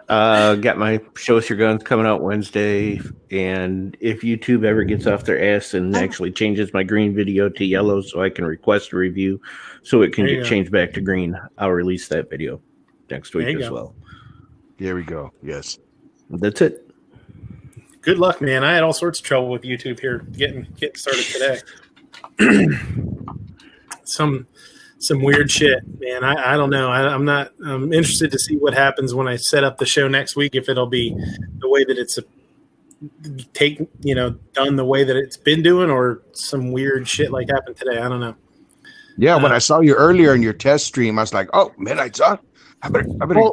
Got my Show Us Your Guns coming out Wednesday, and if YouTube ever gets off their ass and actually changes my green video to yellow so I can request a review so it can get changed back to green, I'll release that video next week as well. There we go. Yes. That's it. Good luck, man. I had all sorts of trouble with YouTube here getting started today. Some weird shit, man. I don't know. I'm interested to see what happens when I set up the show next week, if it'll be the way that it's done the way that it's been doing, or some weird shit like happened today. I don't know. Yeah, when I saw you earlier in your test stream, I was like, "Oh, Midnight's on. I better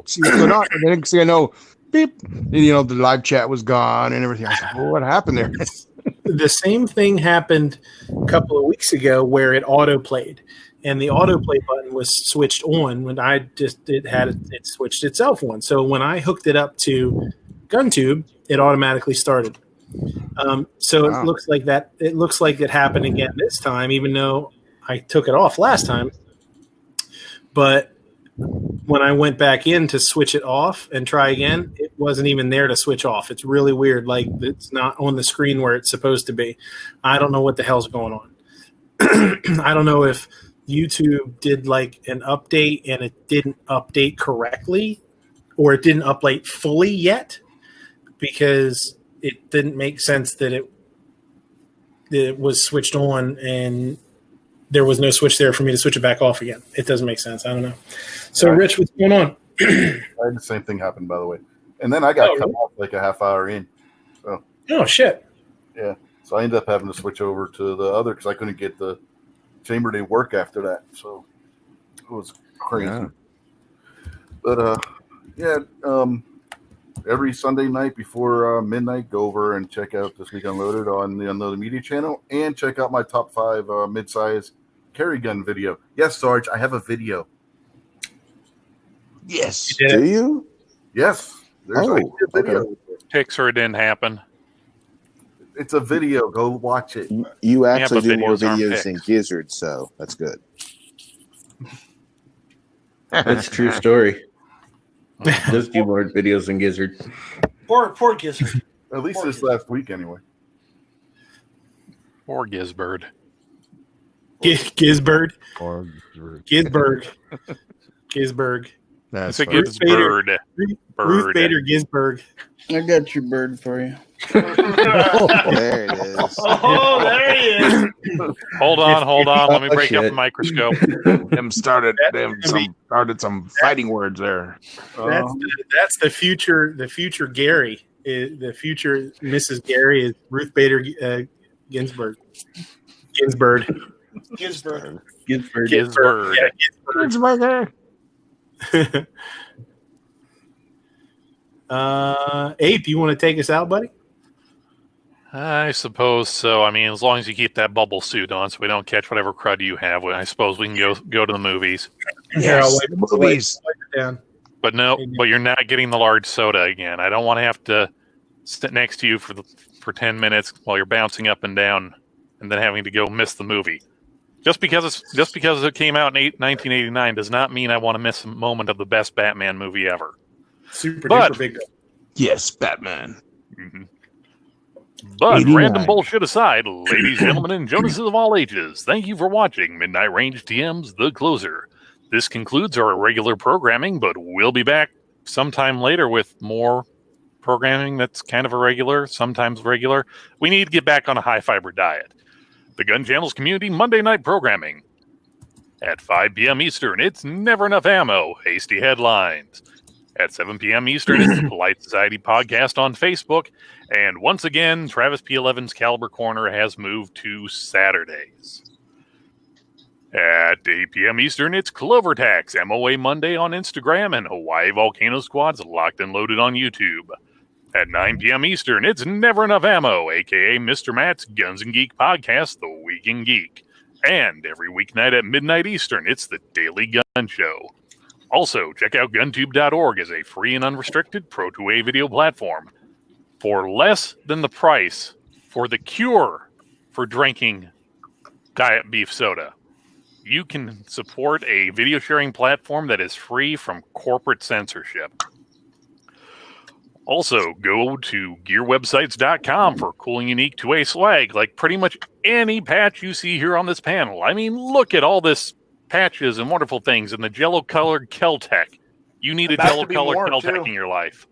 see what's going on." And then next thing I know, beep, the live chat was gone and everything. I was like, "Well, what happened there?" The same thing happened a couple of weeks ago where it auto played, and the autoplay button was switched on when it switched itself on. So when I hooked it up to GunTube, it automatically started. So it looks like that. It looks like it happened again this time, even though I took it off last time. But when I went back in to switch it off and try again, it wasn't even there to switch off. It's really weird. Like, it's not on the screen where it's supposed to be. I don't know what the hell's going on. I don't know if YouTube did like an update and it didn't update correctly, or it didn't update fully yet, because it didn't make sense that it was switched on and there was no switch there for me to switch it back off again. It doesn't make sense. I don't know. So, Rich, what's going on? I had the same thing happen, by the way. And then I got cut off like a half hour in. So. Oh, shit. Yeah. So I ended up having to switch over to the other because I couldn't get the chamber to work after that. So it was crazy. Yeah. But, every Sunday night before midnight, go over and check out This Week Unloaded on the Unloaded Media channel, and check out my top 5 mid-size carry gun video. Yes, Sarge, I have a video. Yes. Do you? Yes. There's a video. Okay. Picture it didn't happen. It's a video. Go watch it. You actually do more videos than Gizzard, so that's good. That's a true story. Does do more videos than Gizzard. Poor Gizzard. At least this last week, anyway. Poor Gizbird. Gizbird. Or Gizberg. That's a Gizbird. Ruth Bader Gizberg. I got your bird for you. There it is. Oh, there he is. Hold on. Let me break up the microscope. started some fighting words there. That's the future. The future Gary. The future Mrs. Gary is Ruth Bader Ginsburg. Ginsburg. Ginsburg. Ginsburg. Yeah, Ginsburg. Ape, you want to take us out, buddy? I suppose so. I mean, as long as you keep that bubble suit on so we don't catch whatever crud you have, I suppose we can go to the movies. Yeah, Yes, the movies. But you're not getting the large soda again. I don't want to have to sit next to you for 10 minutes while you're bouncing up and down and then having to go miss the movie. Just because it came out in 1989 does not mean I want to miss a moment of the best Batman movie ever. Super duper big. Yes, Batman. Mm-hmm. But 89. Random bullshit aside, ladies, gentlemen, and Jonases of all ages, thank you for watching Midnight Range TM's The Closer. This concludes our regular programming, but we'll be back sometime later with more programming that's kind of irregular, sometimes regular. We need to get back on a high-fiber diet. The Gun Channel's community Monday night programming. At 5 p.m. Eastern, it's Never Enough Ammo, Hasty Headlines. At 7 p.m. Eastern, it's the Polite Society podcast on Facebook. And once again, Travis P11's Caliber Corner has moved to Saturdays. At 8 p.m. Eastern, it's Clover Tax, MOA Monday on Instagram, and Hawaii Volcano Squad's Locked and Loaded on YouTube. At 9 p.m. Eastern, it's Never Enough Ammo, a.k.a. Mr. Matt's Guns and Geek podcast, The Week in Geek. And every weeknight at midnight Eastern, it's the Daily Gun Show. Also, check out GunTube.org as a free and unrestricted Pro2A video platform. For less than the price for the cure for drinking diet beef soda, you can support a video sharing platform that is free from corporate censorship. Also, go to gearwebsites.com for cool and unique 2A swag, like pretty much any patch you see here on this panel. I mean, look at all this patches and wonderful things, and the jello-colored Kel-Tec. You need a jello-colored Kel-Tec in your life.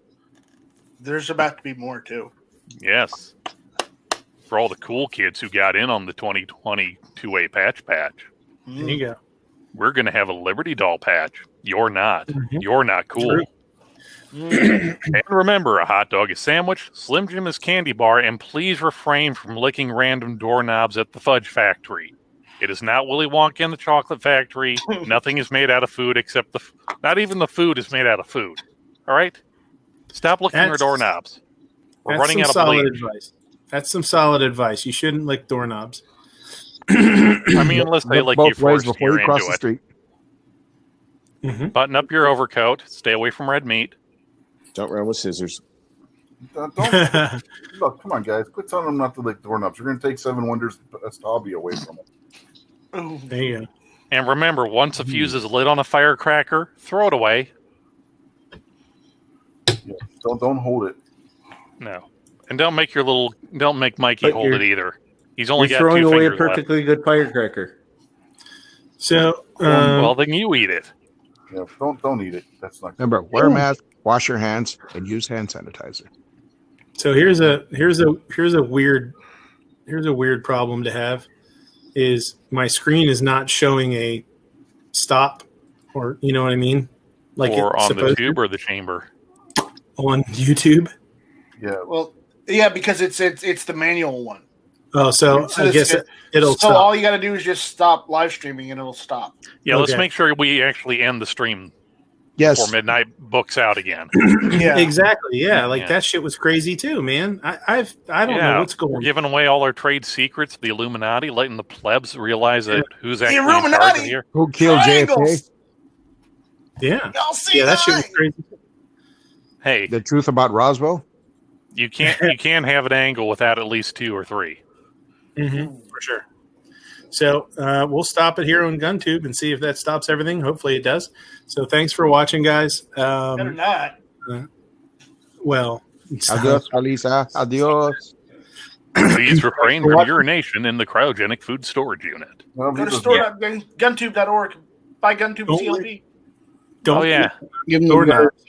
There's about to be more, too. Yes. For all the cool kids who got in on the 2020 2A patch. There you go. We're going to have a Liberty Doll patch. You're not. Mm-hmm. You're not cool. And remember, a hot dog is sandwich, Slim Jim is candy bar, and please refrain from licking random doorknobs at the fudge factory. It is not Willy Wonka in the chocolate factory. Nothing is made out of food except not even the food is made out of food. All right? Stop licking your doorknobs. We're running out of solid bleach. advice. That's some solid advice. You shouldn't lick doorknobs. I mean, unless they lick you first, before you're you cross into the it. street. Mm-hmm. Button up your overcoat. Stay away from red meat. Don't run with scissors. Look, come on, guys. Quit telling them not to lick doorknobs. You're going to take Seven Wonders' best hobby away from them. There you go. And remember, once a fuse is lit on a firecracker, throw it away. Yeah, don't hold it. No. And don't make Mikey hold it either. He's only got throwing 2 away a fingers left. perfectly good firecracker. So, well, then you eat it. Yeah, don't eat it. That's not. Remember, wear a mask, wash your hands, and use hand sanitizer. So here's a weird problem to have. Is my screen is not showing a stop, or you know what I mean? Like or it's on the tube or the chamber. On YouTube. Yeah. Well, yeah, because it's the manual one. Oh, so I guess it'll So stop. all you got to do is just stop live streaming, and it'll stop. Yeah, let's make sure we actually end the stream. Yes. Before midnight books out again. Yeah. Exactly. Yeah, like that shit was crazy too, man. I don't know what's going on. We're giving away all our trade secrets, the Illuminati, letting the plebs realize that who's actually in Illuminati! charge of here. Who killed JFK? Yeah. Y'all see that shit was crazy. Hey, The truth about Roswell? you can't have an angle without at least 2 or 3. Mm-hmm, for sure. So we'll stop it here on GunTube and see if that stops everything. Hopefully it does. So thanks for watching, guys. Better not. Well, Adios, Alisa. Adios. Please refrain from urination in the cryogenic food storage unit. Go to store.guntube.org. Buy GunTube CLP. Don't yeah. Give them Door the knobs.